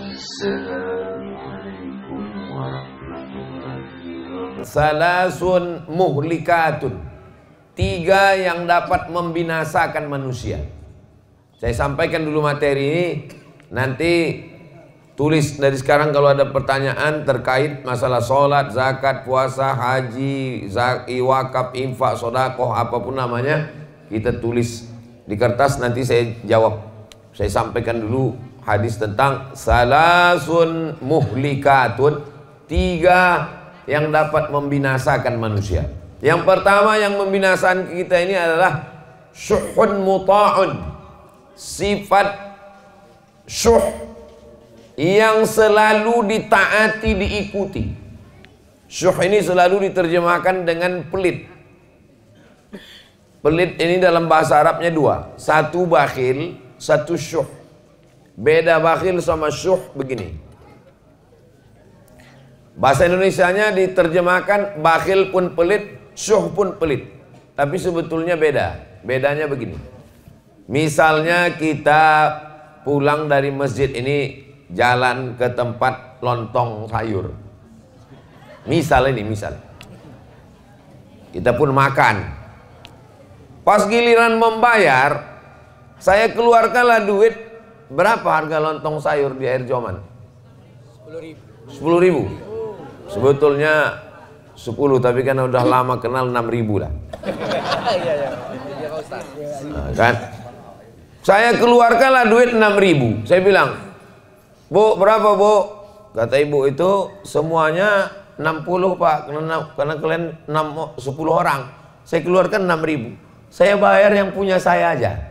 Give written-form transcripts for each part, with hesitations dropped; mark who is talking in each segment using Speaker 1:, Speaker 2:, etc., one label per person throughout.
Speaker 1: Assalamualaikum warahmatullahi wabarakatuh.
Speaker 2: Salasun muhlikatun, 3 yang dapat membinasakan manusia. Saya sampaikan dulu materi ini, nanti tulis dari sekarang kalau ada pertanyaan terkait masalah sholat, zakat, puasa, haji, wakaf, infak, sodakoh, apapun namanya, kita tulis di kertas, nanti saya jawab. Saya sampaikan dulu hadis tentang salasun muhlikatun, 3 yang dapat membinasakan manusia. Yang pertama yang membinasakan kita ini adalah syuhun muta'un, sifat syuh yang selalu ditaati, diikuti. Syuh ini selalu diterjemahkan dengan pelit. Pelit ini dalam bahasa Arabnya 2, satu bakhil, satu syuh. Beda bakhil sama syuh begini. Bahasa Indonesianya diterjemahkan bakhil pun pelit, syuh pun pelit. Tapi sebetulnya beda. Bedanya begini. Misalnya kita pulang dari masjid ini, jalan ke tempat lontong sayur. Misal kita pun makan. Pas giliran membayar, saya keluarkanlah duit. Berapa harga lontong sayur di Air Joman? 10.000. Sebetulnya 10, tapi kan udah lama kenal 6.000 lah. Nah, kan? Saya keluarkanlah duit 6.000. Saya bilang, Bu, berapa Bu? Kata ibu itu semuanya 60 Pak, karena kalian 10 orang. Saya keluarkan 6.000. Saya bayar yang punya saya aja.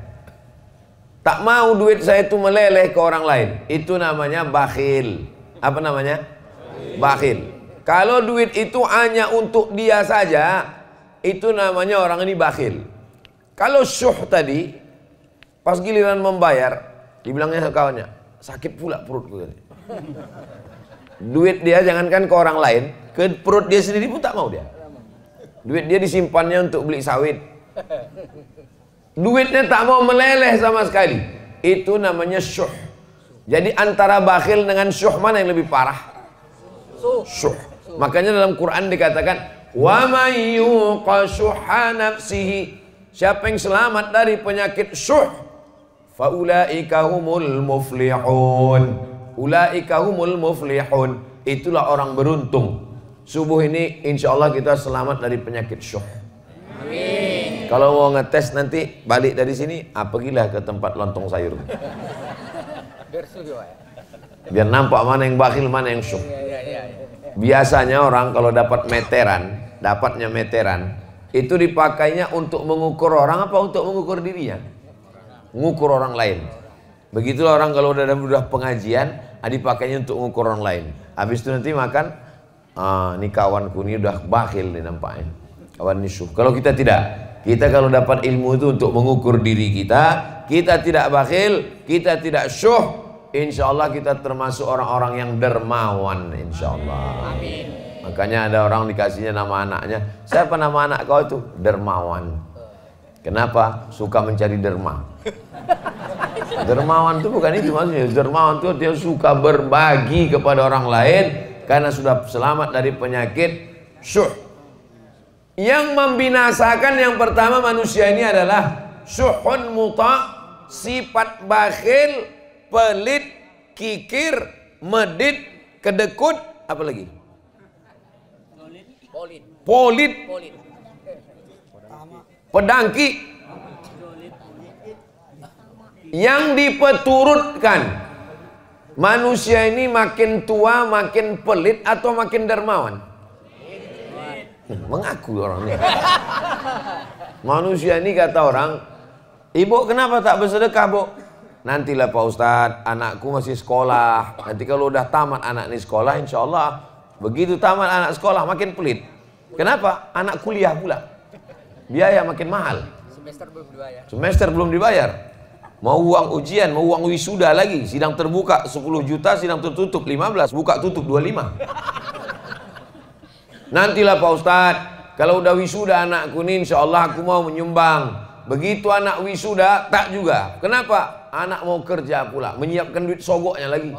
Speaker 2: Tak mau duit saya itu meleleh ke orang lain. Itu namanya bakhil. Apa namanya? Bakhil. Kalau duit itu hanya untuk dia saja, itu namanya orang ini bakhil. Kalau syuh tadi, pas giliran membayar, dibilangnya ke kawannya, sakit pula perutku. Duit dia jangankan ke orang lain, ke perut dia sendiri pun tak mau dia. Duit dia disimpannya untuk beli sawit. Duitnya tak mau meleleh sama sekali. Itu namanya syuh. Jadi antara bakhil dengan syuh mana yang lebih parah? Syuh. Makanya dalam Quran dikatakan, wa may yuqa syuhha nafsihi, siapa yang selamat dari penyakit syuh, fa ulaika humul muflihun. Ulaika humul muflihun. Itulah orang beruntung. Subuh ini insyaallah kita selamat dari penyakit syuh. Amin. Kalau mau ngetes nanti balik dari sini, pergilah ke tempat lontong sayur. Biar nampak mana yang bakhil, mana yang syuh. Biasanya orang kalau dapat meteran, dapatnya meteran, itu dipakainya untuk mengukur orang apa untuk mengukur dirinya? Mengukur orang lain. Begitulah orang kalau udah pengajian, dipakainya untuk mengukur orang lain. Habis itu nanti makan, ini kawanku ini udah bakhil nih nampaknya. Kawan ini syuh. Kalau kita tidak, kita kalau dapat ilmu itu untuk mengukur diri kita tidak bakhil, kita tidak syuh, insya Allah kita termasuk orang-orang yang dermawan, insya Allah. Amin. Makanya ada orang dikasihnya nama anaknya, siapa nama anak kau itu? Dermawan. Kenapa? Suka mencari derma. Dermawan itu bukan itu maksudnya. Dermawan itu dia suka berbagi kepada orang lain karena sudah selamat dari penyakit syuh. Yang membinasakan yang pertama manusia ini adalah syuhun muta', sifat bakhil, pelit, kikir, medit, kedekut, apa lagi? Polit, pedangki. Yang dipeturutkan manusia ini makin tua makin pelit atau makin dermawan? Mengaku orangnya. Manusia ini kata orang, ibu kenapa tak bersedekah Bu? Nantilah Pak Ustadz, anakku masih sekolah. Nanti kalau udah tamat anak ini sekolah, insya Allah begitu tamat anak sekolah makin pelit. Kenapa? Anak kuliah pula, biaya makin mahal. Semester belum dibayar. Mau uang ujian, mau uang wisuda lagi. Sidang terbuka 10 juta, sidang tertutup 15, buka tutup 25. Nantilah Pak Ustadz, kalau udah wisuda anakku ini insya Allah aku mau menyumbang. Begitu anak wisuda tak juga. Kenapa? Anak mau kerja pula, menyiapkan duit sogoknya lagi.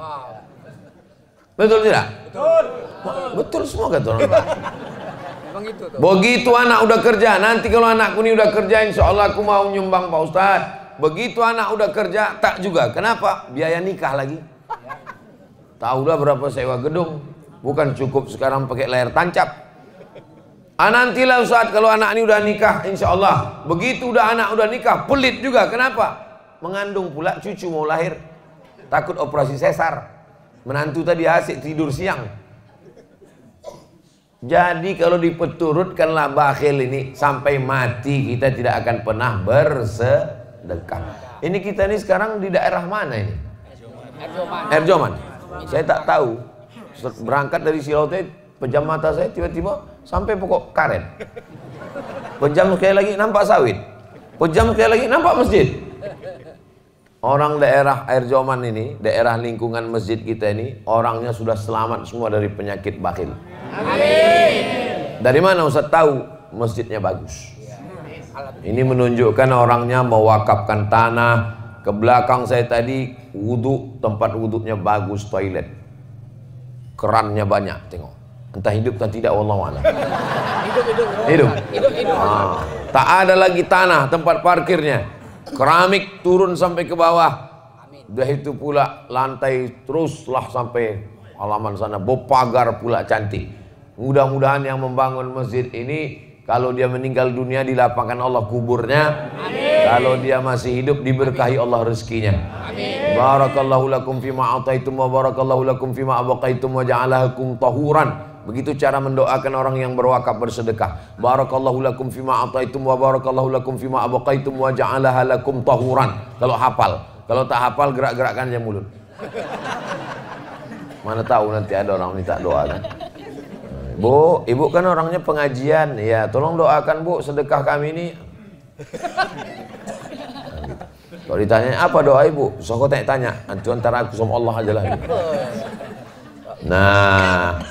Speaker 2: Betul tidak?
Speaker 3: Betul.
Speaker 2: Betul semua kata orang.
Speaker 3: Memang itu tuh.
Speaker 2: Begitu anak udah kerja, nanti kalau anakku ini udah kerja, insya Allah aku mau nyumbang Pak Ustadz. Begitu anak udah kerja, tak juga. Kenapa? Biaya nikah lagi. Tahulah berapa sewa gedung. Bukan cukup sekarang pakai layar tancap. Nantilah Ustadz kalau anak ini udah nikah, insya Allah. Begitu udah anak udah nikah, pelit juga. Kenapa? Mengandung pula cucu mau lahir. Takut operasi sesar. Menantu tadi asik tidur siang. Jadi kalau dipeturutkanlah bakhil ini sampai mati kita tidak akan pernah bersedekah. Ini kita ini sekarang di daerah mana ini? Erjoman. Saya tak tahu. Berangkat dari Silaute, pejam mata saya tiba-tiba sampai pokok karet. Pejam sekali lagi nampak sawit. Pejam sekali lagi nampak masjid. Orang daerah Erjoman ini, daerah lingkungan masjid kita ini, orangnya sudah selamat semua dari penyakit bakhil. Amin. Dari mana Ustaz tahu? Masjidnya bagus. Ini menunjukkan orangnya mewakafkan tanah. Ke belakang saya tadi wudhu, tempat wudhunya bagus, toilet. Kerannya banyak, tengok. Entah hidup atau tidak, wallahu a'lam. Hidup. Tak ada lagi tanah tempat parkirnya. Keramik turun sampai ke bawah. Udah itu pula lantai teruslah sampai halaman sana. Pagar pula cantik. Mudah-mudahan yang membangun masjid ini kalau dia meninggal dunia dilapangkan Allah kuburnya. Amin. Kalau dia masih hidup diberkahi Allah rezekinya. Amin. Barakallahu lakum fima ataitum wa barakallahu lakum fima abaqaitum wa ja'alakum tahuran. Begitu cara mendoakan orang yang berwakaf bersedekah. Barakallahu lakum fima ataitum wa barakallahu lakum fima abaqaitum wa ja'alaha lakum tahuran. Kalau hafal. Kalau tak hafal gerak-gerakkan aja mulut. Mana tahu nanti ada orang minta doa kan. Bu, ibu kan orangnya pengajian, ya tolong doakan bu sedekah kami ini. Nah, gitu. Kalau ditanya apa doa ibu, so kau tanya, nanti antara aku sama Allah aja lah. Gitu. Nah,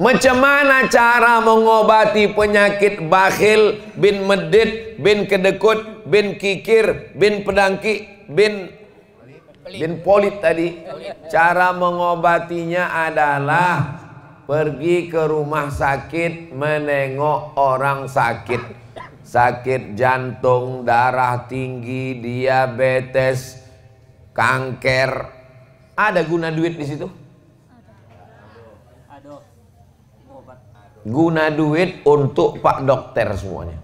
Speaker 2: macam mana cara mengobati penyakit bakhil, bin medit, bin kedekut, bin kikir, bin pedangki, bin polit tadi? Cara mengobatinya adalah pergi ke rumah sakit menengok orang sakit. Sakit jantung, darah tinggi, diabetes, kanker. Ada guna duit di situ? Guna duit untuk Pak Dokter semuanya.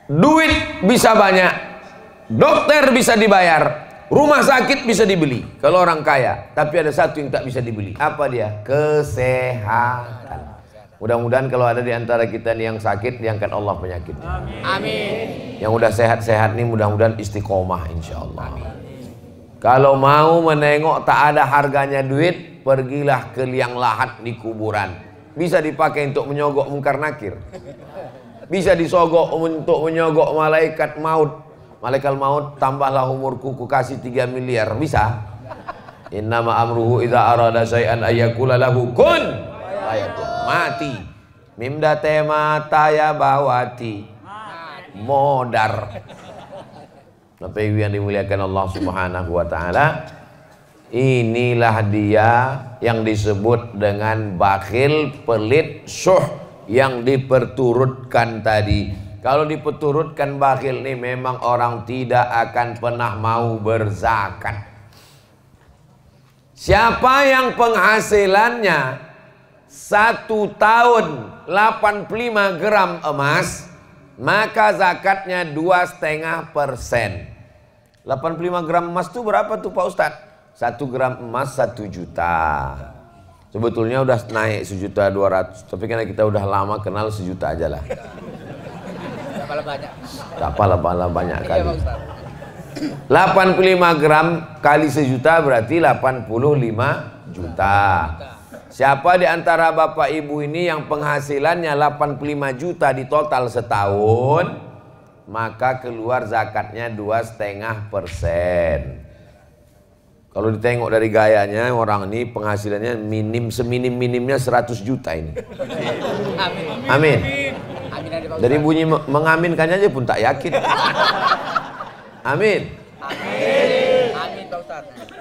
Speaker 2: Duit bisa banyak, dokter bisa dibayar, rumah sakit bisa dibeli kalau orang kaya. Tapi ada satu yang tak bisa dibeli. Apa dia? Kesehatan. Mudah-mudahan kalau ada di antara kita nih yang sakit, diangkat Allah penyakitnya. Amin. Yang udah sehat-sehat nih mudah-mudahan istiqomah insya Allah. Amin. Kalau mau menengok tak ada harganya duit, pergilah ke liang lahat di kuburan. Bisa dipakai untuk menyogok mungkar nakir. Bisa disogok untuk menyogok malaikat maut. Malaikat maut, tambahlah umurku, ku kasih 3 miliar. Bisa? Innama amruhu idza arada syai'an ayyakula lahu kun fayakun. Mati. Mimda tema taya bawati. Modar. Bapak Ibu yang dimuliakan Allah Subhanahu wa taala. Inilah dia yang disebut dengan bakhil, pelit, syuh yang diperturutkan tadi. Kalau diperturutkan bakhil ini memang orang tidak akan pernah mau berzakat. Siapa yang penghasilannya 1 tahun 85 gram emas, maka zakatnya 2,5%. 85 gram emas itu berapa tuh Pak Ustadz? 1 gram emas 1 juta. Sebetulnya udah naik 1.200.000, tapi karena kita udah lama kenal 1 juta aja lah. Tak apalah banyak kali. 85 gram kali 1 juta berarti 85 juta. Siapa di antara bapak ibu ini yang penghasilannya 85 juta di total setahun, maka keluar zakatnya 2,5%. Kalau ditengok dari gayanya orang ini penghasilannya seminim-minimnya 100 juta ini. Amin. Dari bunyi mengaminkannya aja pun tak yakin. Amin. Amin Pak Ustadz.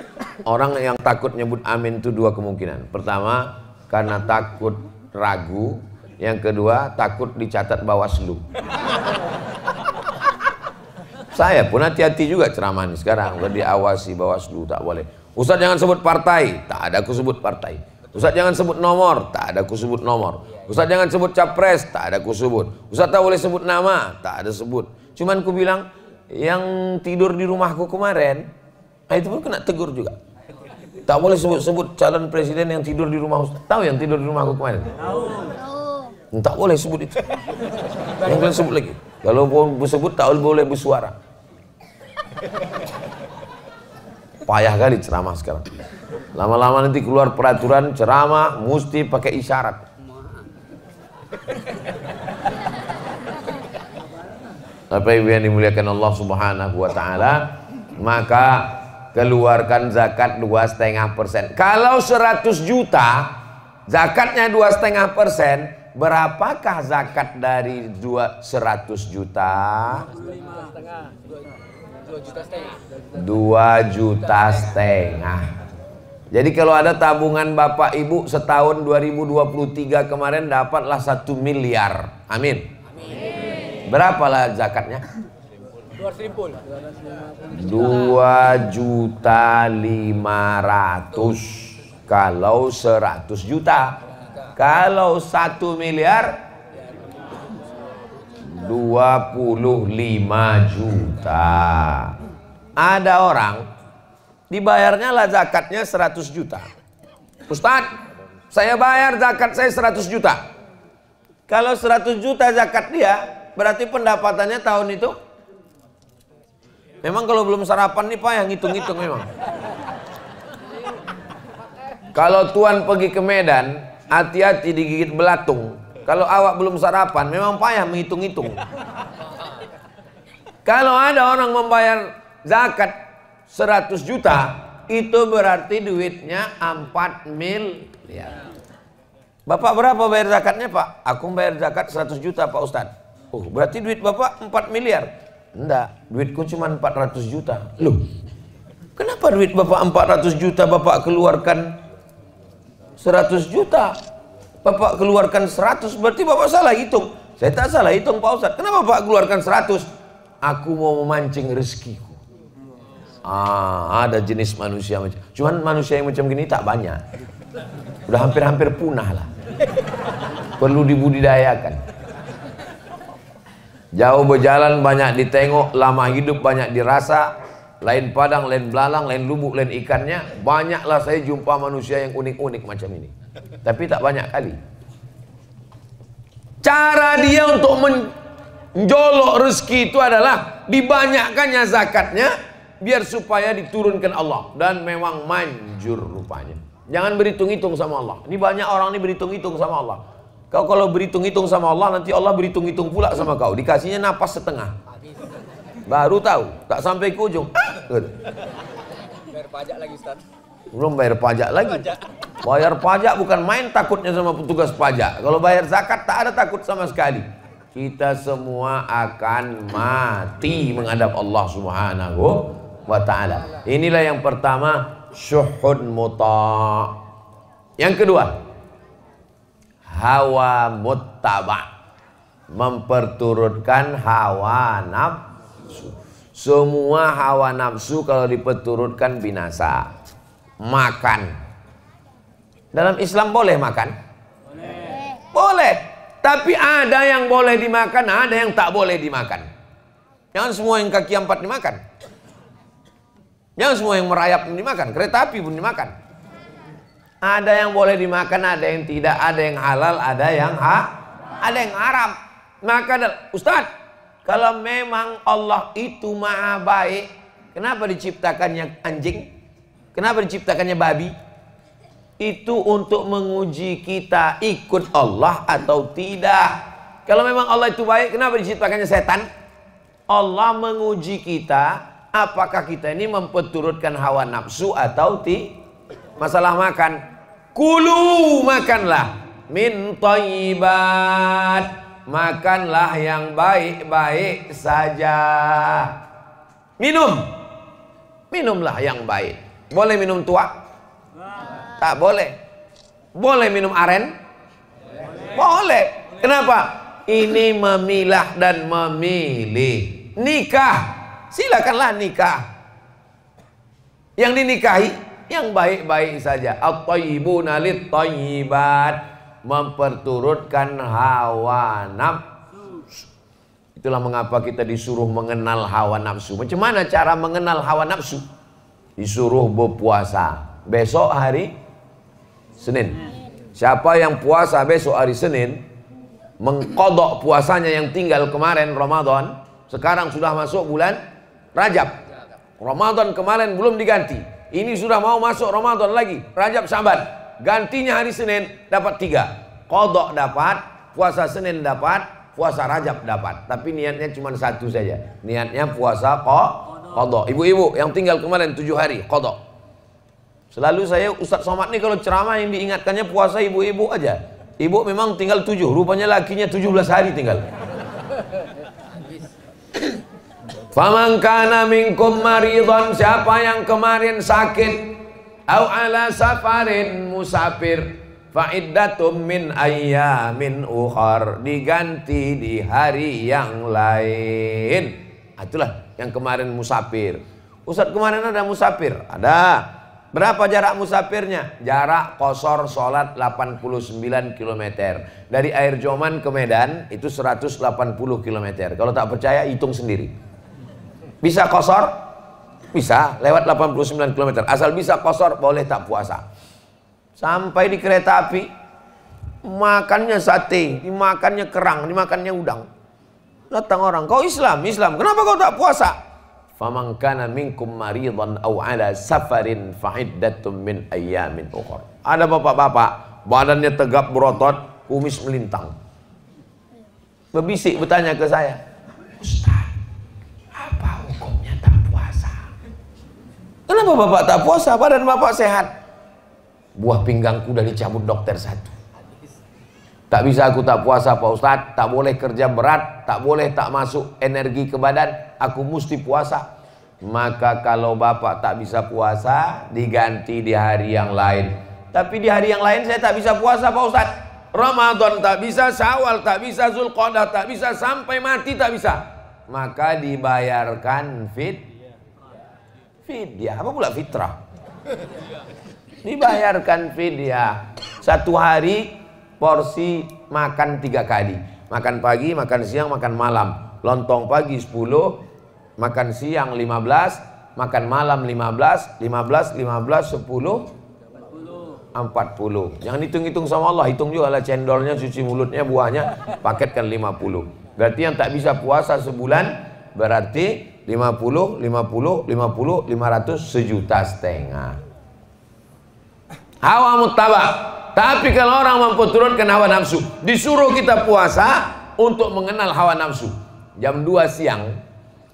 Speaker 2: Orang yang takut nyebut amin itu dua kemungkinan. Pertama, karena takut ragu. Yang kedua, takut dicatat Bawaslu. Saya pun hati-hati juga ceramah ini sekarang. Udah diawasi Bawaslu, tak boleh. Ustaz jangan sebut partai, tak ada aku sebut partai. Ustaz jangan sebut nomor, tak ada aku sebut nomor. Ustaz jangan sebut capres, tak ada aku sebut. Ustaz tak boleh sebut nama, tak ada sebut. Cuman ku bilang, yang tidur di rumahku kemarin, itu pun kena tegur juga. Tak boleh sebut-sebut calon presiden yang tidur di rumah Ustaz. Tahu yang tidur di rumahku kemarin? Tahu. Tak boleh sebut itu. Yang kalian sebut lagi. Kalau mau sebut tak boleh bersuara. Payah kali ceramah sekarang. Lama-lama nanti keluar peraturan ceramah mesti pakai isyarat. Bapak Ibu yang dimuliakan Allah Subhanahu wa taala, maka keluarkan zakat 2,5%. Kalau 100 juta, zakatnya 2,5%, berapakah zakat dari 100 juta? 2,5 juta. Jadi kalau ada tabungan Bapak Ibu setahun 2023 kemarin dapatlah 1 miliar. Amin. Berapalah zakatnya? 2.500.000 kalau 100 juta. Kalau 1 miliar 25 juta. Ada orang dibayarnya lah zakatnya 100 juta. Ustadz, saya bayar zakat saya 100 juta. Kalau 100 juta zakat dia, berarti pendapatannya tahun itu, memang kalau belum sarapan nih Pak yang ngitung-ngitung memang. Kalau tuan pergi ke Medan, hati-hati digigit belatung. Kalau awak belum sarapan, memang payah menghitung-hitung. Kalau ada orang membayar zakat 100 juta, itu berarti duitnya 4 miliar. Bapak berapa bayar zakatnya Pak? Aku bayar zakat 100 juta Pak Ustadz. Oh, berarti duit Bapak 4 miliar. Enggak, duitku cuma 400 juta. Loh, kenapa duit Bapak 400 juta Bapak keluarkan 100 juta? Bapak keluarkan 100, berarti Bapak salah hitung. Saya tak salah hitung Pak Ustadz. Kenapa Bapak keluarkan 100? Aku mau memancing rezekiku. Ada jenis manusia macam, cuman manusia yang macam gini tak banyak. Udah hampir-hampir punah lah. Perlu dibudidayakan. Jauh berjalan banyak ditengok, lama hidup banyak dirasa. Lain padang, lain belalang, lain lubuk, lain ikannya. Banyaklah saya jumpa manusia yang unik-unik macam ini. Tapi tak banyak kali. Cara dia untuk menjolok rezeki itu adalah dibanyakkannya zakatnya, biar supaya diturunkan Allah. Dan memang manjur rupanya. Jangan berhitung-hitung sama Allah. Ini banyak orang ini berhitung-hitung sama Allah. Kau kalau berhitung-hitung sama Allah, nanti Allah berhitung-hitung pula sama kau. Dikasihnya napas setengah. Baru tahu, tak sampai ke ujung.
Speaker 3: Bayar pajak lagi Ustaz.
Speaker 2: Belum bayar pajak lagi. Bayar pajak bukan main takutnya sama petugas pajak. Kalau bayar zakat tak ada takut sama sekali. Kita semua akan mati menghadap Allah Subhanahu wa ta'ala. Inilah yang pertama, syuhud muta'. Yang kedua, hawa muttaba', memperturutkan hawa nafsu. Semua hawa nafsu kalau diperturutkan binasa. Makan. Dalam Islam boleh makan? Boleh. Tapi ada yang boleh dimakan, ada yang tak boleh dimakan. Jangan semua yang kaki 4 dimakan. Jangan semua yang merayap pun dimakan. Kereta api pun dimakan. Ada yang boleh dimakan, ada yang tidak. Ada yang halal, ada yang haram. Maka Ustadz, kalau memang Allah itu maha baik, kenapa diciptakannya anjing? Kenapa diciptakannya babi? Itu untuk menguji kita ikut Allah atau tidak. Kalau memang Allah itu baik, kenapa diciptakannya setan? Allah menguji kita, apakah kita ini memperturutkan hawa nafsu atau tidak. Masalah makan, kulu, makanlah min thayyibat, makanlah yang baik-baik saja. Minumlah yang baik. Boleh minum tua? Tak boleh. Boleh minum aren? Boleh. Kenapa? Ini memilah dan memilih. Nikah, silakanlah nikah. Yang dinikahi yang baik-baik saja. At-thayyibuna lit-thayyibat, memperturutkan hawa nafsu. Itulah mengapa kita disuruh mengenal hawa nafsu. Macam mana cara mengenal hawa nafsu? Disuruh berpuasa besok hari Senin. Siapa yang puasa besok hari Senin, mengqadha puasanya yang tinggal kemarin Ramadan, sekarang sudah masuk bulan Rajab. Ramadan kemarin belum diganti. Ini sudah mau masuk Ramadan lagi, Rajab Syaban. Gantinya hari Senin, dapat 3. Qadha dapat, puasa Senin dapat, puasa Rajab dapat. Tapi niatnya cuma satu saja. Niatnya puasa qadha. Ibu-ibu yang tinggal kemarin 7 hari, qadha. Selalu saya Ustadz Somad nih kalau ceramah yang diingatkannya puasa ibu-ibu aja. Ibu memang tinggal 7, rupanya lakinya 17 hari tinggal. Faman kana minkum maridhan, siapa yang kemarin sakit, au ala safarin musafir, fa iddatum min ayyamin ukhar, diganti di hari yang lain. Itulah yang kemarin musafir. Ustaz kemarin ada musafir? Ada. Berapa jarak musafirnya? Jarak qashar sholat 89 km. Dari Air Joman ke Medan itu 180 km. Kalau tak percaya hitung sendiri. Bisa qashar? Bisa, lewat 89 km. Asal bisa qashar, boleh tak puasa. Sampai di kereta api, makannya sate, dimakannya kerang, dimakannya udang. Datang orang, kau Islam, kenapa kau tak puasa? Faman kana minkum maridhan aw ala safarin fa iddatum min ayyamin ukhra. Ada bapak-bapak, badannya tegap berotot, kumis melintang. Berbisik bertanya ke saya, Ustaz, apa hukumnya tak puasa? Kenapa bapak tak puasa? Badan bapak sehat. Buah pinggangku udah dicabut dokter 1. Tak bisa aku tak puasa Pak Ustadz, tak boleh kerja berat, tak boleh tak masuk energi ke badan, aku mesti puasa. Maka kalau bapak tak bisa puasa, diganti di hari yang lain. Tapi di hari yang lain saya tak bisa puasa Pak Ustadz. Ramadan tak bisa, Syawal tak bisa, Zulqa'dah tak bisa, sampai mati tak bisa. Maka dibayarkan fidyah. Apa pula fitrah? Dibayarkan fidyah. 1 hari porsi makan 3 kali. Makan pagi, makan siang, makan malam. Lontong pagi 10, makan siang 15, makan malam 15, 15, 10, 40. Jangan hitung-hitung sama Allah, hitung juga lah cendolnya, cuci mulutnya, buahnya, paketkan 50. Berarti yang tak bisa puasa sebulan, berarti 50, 50, 50, 500, 1,5 juta. Hawa muttaba. Tapi kalau orang memperturutkan hawa nafsu, disuruh kita puasa untuk mengenal hawa nafsu. Jam 2 siang,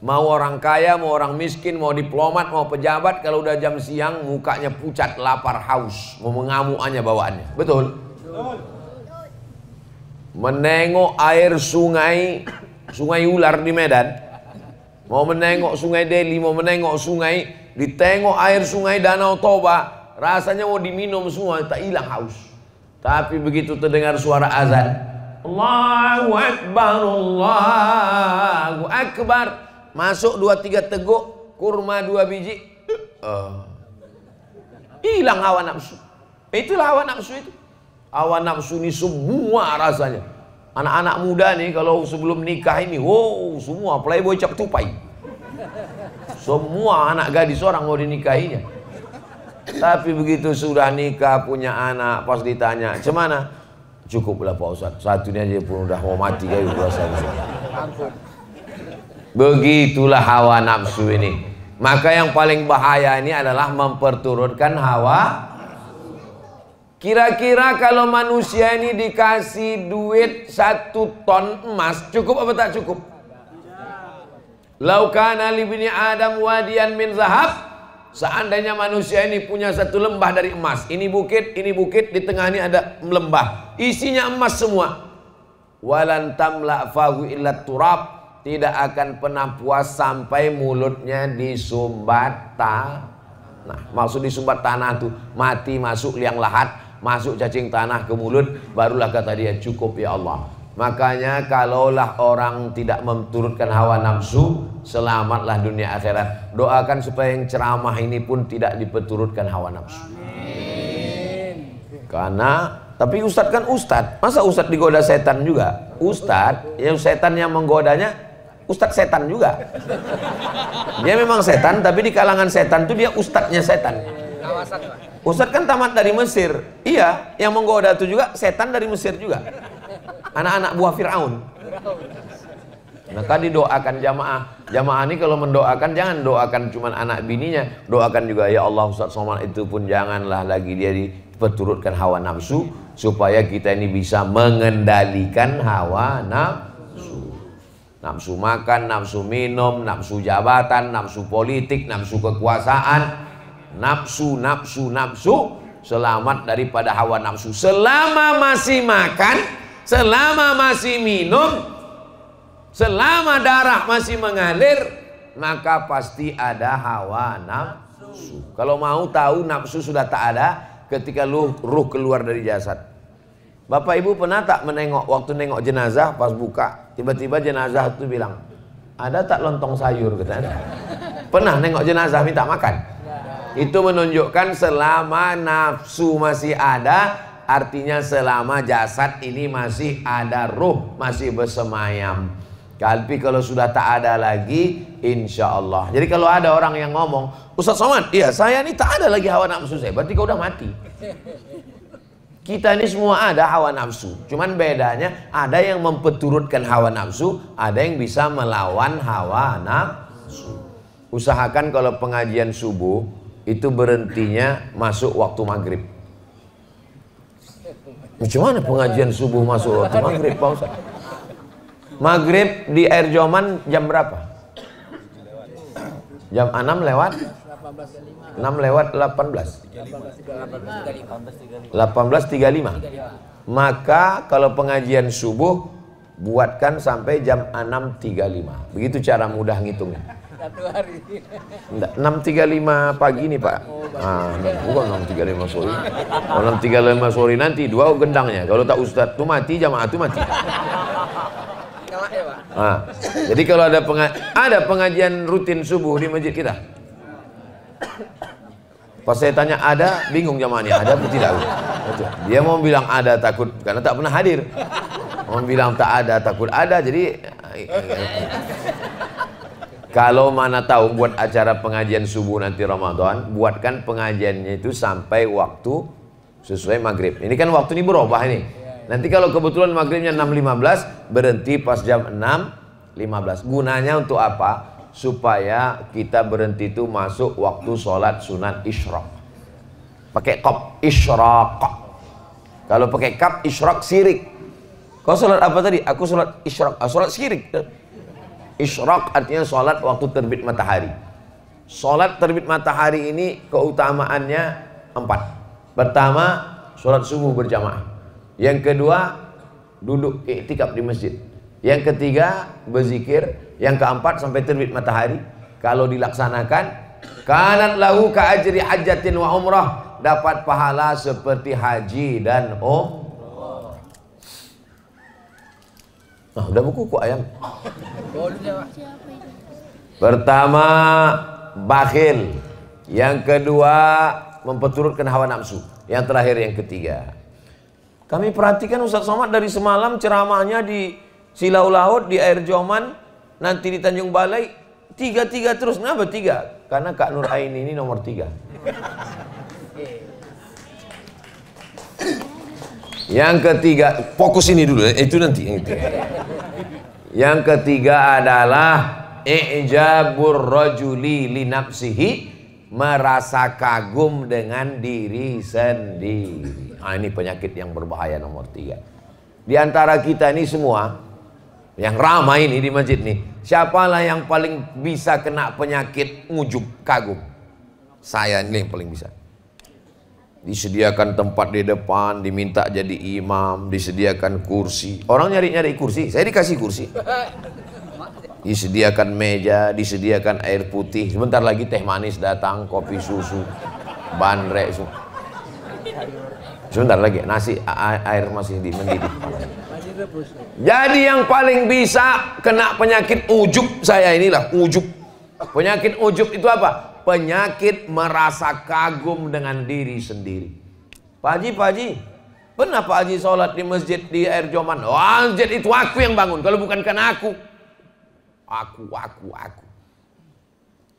Speaker 2: mau orang kaya, mau orang miskin, mau diplomat, mau pejabat, kalau udah jam siang mukanya pucat, lapar, haus, mau mengamuk aja bawaannya. Betul? Menengok air sungai ular di Medan, mau menengok sungai Delhi, mau menengok sungai, ditengok air sungai Danau Toba, rasanya mau diminum semua, tak hilang haus. Tapi begitu terdengar suara azan, Allahu Akbar, Allahu Akbar, masuk 2-3 teguk kurma 2 biji, hilang hawa nafsu. Itulah hawa nafsu itu. Hawa nafsu ini semua rasanya. Anak-anak muda nih kalau sebelum nikah ini, wow, semua playboy cap tupai. Semua anak gadis orang mau dinikahinya. Tapi begitu sudah nikah, punya anak, pas ditanya, "Cemana?" "Cukuplah Pak Ustadz, satunya aja pun udah mau mati kayak puasa." Begitulah hawa nafsu ini. Maka yang paling bahaya ini adalah memperturutkan hawa. Kira-kira kalau manusia ini dikasih duit 1 ton emas, cukup apa tak cukup? Lau kana li bani Adam wadiyan min zahab, seandainya manusia ini punya 1 lembah dari emas, ini bukit, di tengah ini ada lembah, isinya emas semua. Walan tamla fahu illa turab, tidak akan pernah puas sampai mulutnya disumbat Nah, maksud disumbat tanah tuh mati masuk liang lahat, masuk cacing tanah ke mulut, barulah kata dia cukup ya Allah. Makanya kalaulah orang tidak menturutkan hawa nafsu, selamatlah dunia akhirat. Doakan supaya yang ceramah ini pun tidak diperturutkan hawa nafsu. Karena tapi ustadz kan ustadz, masa ustadz digoda setan juga? Ustadz, yang setan yang menggodanya ustadz setan juga. Dia memang setan, tapi di kalangan setan itu dia ustadznya setan. Ustadz kan tamat dari Mesir. Iya, yang menggoda itu juga setan dari Mesir juga. Anak-anak buah Fir'aun. Maka didoakan jamaah. Jamaah ini kalau mendoakan jangan doakan cuma anak bininya, doakan juga ya Allah Ustadz Somad itu pun janganlah lagi dia diperturutkan hawa nafsu, supaya kita ini bisa mengendalikan hawa nafsu. Nafsu makan, nafsu minum, nafsu jabatan, nafsu politik, nafsu kekuasaan, nafsu. Selamat daripada hawa nafsu. Selama masih makan, selama masih minum, selama darah masih mengalir, maka pasti ada hawa nafsu. Kalau mau tahu nafsu sudah tak ada ketika ruh keluar dari jasad. Bapak Ibu pernah tak menengok, waktu nengok jenazah pas buka, tiba-tiba jenazah itu bilang, ada tak lontong sayur? Katanya. Pernah nengok jenazah minta makan? Itu menunjukkan selama nafsu masih ada, artinya selama jasad ini masih ada ruh, masih bersemayam. Tapi kalau sudah tak ada lagi, insya Allah. Jadi kalau ada orang yang ngomong, Ustaz Somad, iya saya ini tak ada lagi hawa nafsu saya, berarti kau udah mati. Kita ini semua ada hawa nafsu, cuman bedanya ada yang memperturutkan hawa nafsu, ada yang bisa melawan hawa nafsu. Usahakan kalau pengajian subuh itu berhentinya masuk waktu maghrib. Macam mana pengajian subuh masuk waktu maghrib, Pak Ustaz? Maghrib di Air Joman jam berapa? Jam 6 lewat 6 lewat 18 18.35. Maka kalau pengajian subuh buatkan sampai jam 6.35. Begitu cara mudah ngitungnya. Satu hari. 6.35 pagi nih Pak. Bukan 6.35 sore. Kalau 6.35 sore nanti dua gendangnya. Kalau tak ustadz tuh mati, jamaah tuh mati. Jadi kalau ada pengajian rutin subuh di masjid kita. Pas saya tanya ada, bingung jamaahnya ada atau tidak. Dia mau bilang ada takut karena tak pernah hadir. Mau bilang tak ada takut ada. Jadi kalau mana tahu buat acara pengajian subuh nanti Ramadan, buatkan pengajiannya itu sampai waktu sesuai maghrib. Ini kan waktu ini berubah ini. Nanti kalau kebetulan maghribnya 6.15, berhenti pas jam 6.15. Gunanya untuk apa? Supaya kita berhenti itu masuk waktu sholat sunat isyraq. Pakai qaf isyraq. Kalau pakai kaf isyraq syirik. Kau sholat apa tadi? Aku sholat isyraq. Sholat syirik. Isyraq artinya sholat waktu terbit matahari. Sholat terbit matahari ini keutamaannya 4. Pertama, sholat subuh berjamaah. Yang kedua, duduk iktikaf di masjid. Yang ketiga, berzikir. Yang keempat, sampai terbit matahari. Kalau dilaksanakan, kanat lahu ka ajri hajjatin wa umrah, dapat pahala seperti haji dan umrah. Nah, udah buku kok ayam. Pertama, bakhil. Yang kedua, memperturutkan hawa nafsu. Yang terakhir, yang ketiga. Kami perhatikan Ustaz Somad dari semalam ceramahnya di Silau Laut, di Air Joman, nanti di Tanjung Balai, 3 terus. Kenapa 3? Karena Kak Nur Aini ini nomor 3. Yang ketiga, fokus ini dulu, itu nanti. Yang ketiga adalah i'jabur rajuli li nafsihi, merasa kagum dengan diri sendiri. Ini penyakit yang berbahaya nomor 3. Di antara kita ini semua yang ramai ini di masjid nih, siapalah yang paling bisa kena penyakit ujub, kagum? Saya ini yang paling bisa. Disediakan tempat di depan, diminta jadi imam, disediakan kursi. Orang nyari-nyari kursi, saya dikasih kursi. Disediakan meja, disediakan air putih. Sebentar lagi teh manis datang, kopi susu, bandrek. Sebentar lagi nasi air masih mendidih. Jadi yang paling bisa kena penyakit ujub saya inilah ujub. Penyakit ujub itu apa? Penyakit merasa kagum dengan diri sendiri. Pak Haji, pernah Pak Haji sholat di masjid di Air Joman? Wah, masjid itu aku yang bangun. Kalau bukan karena aku.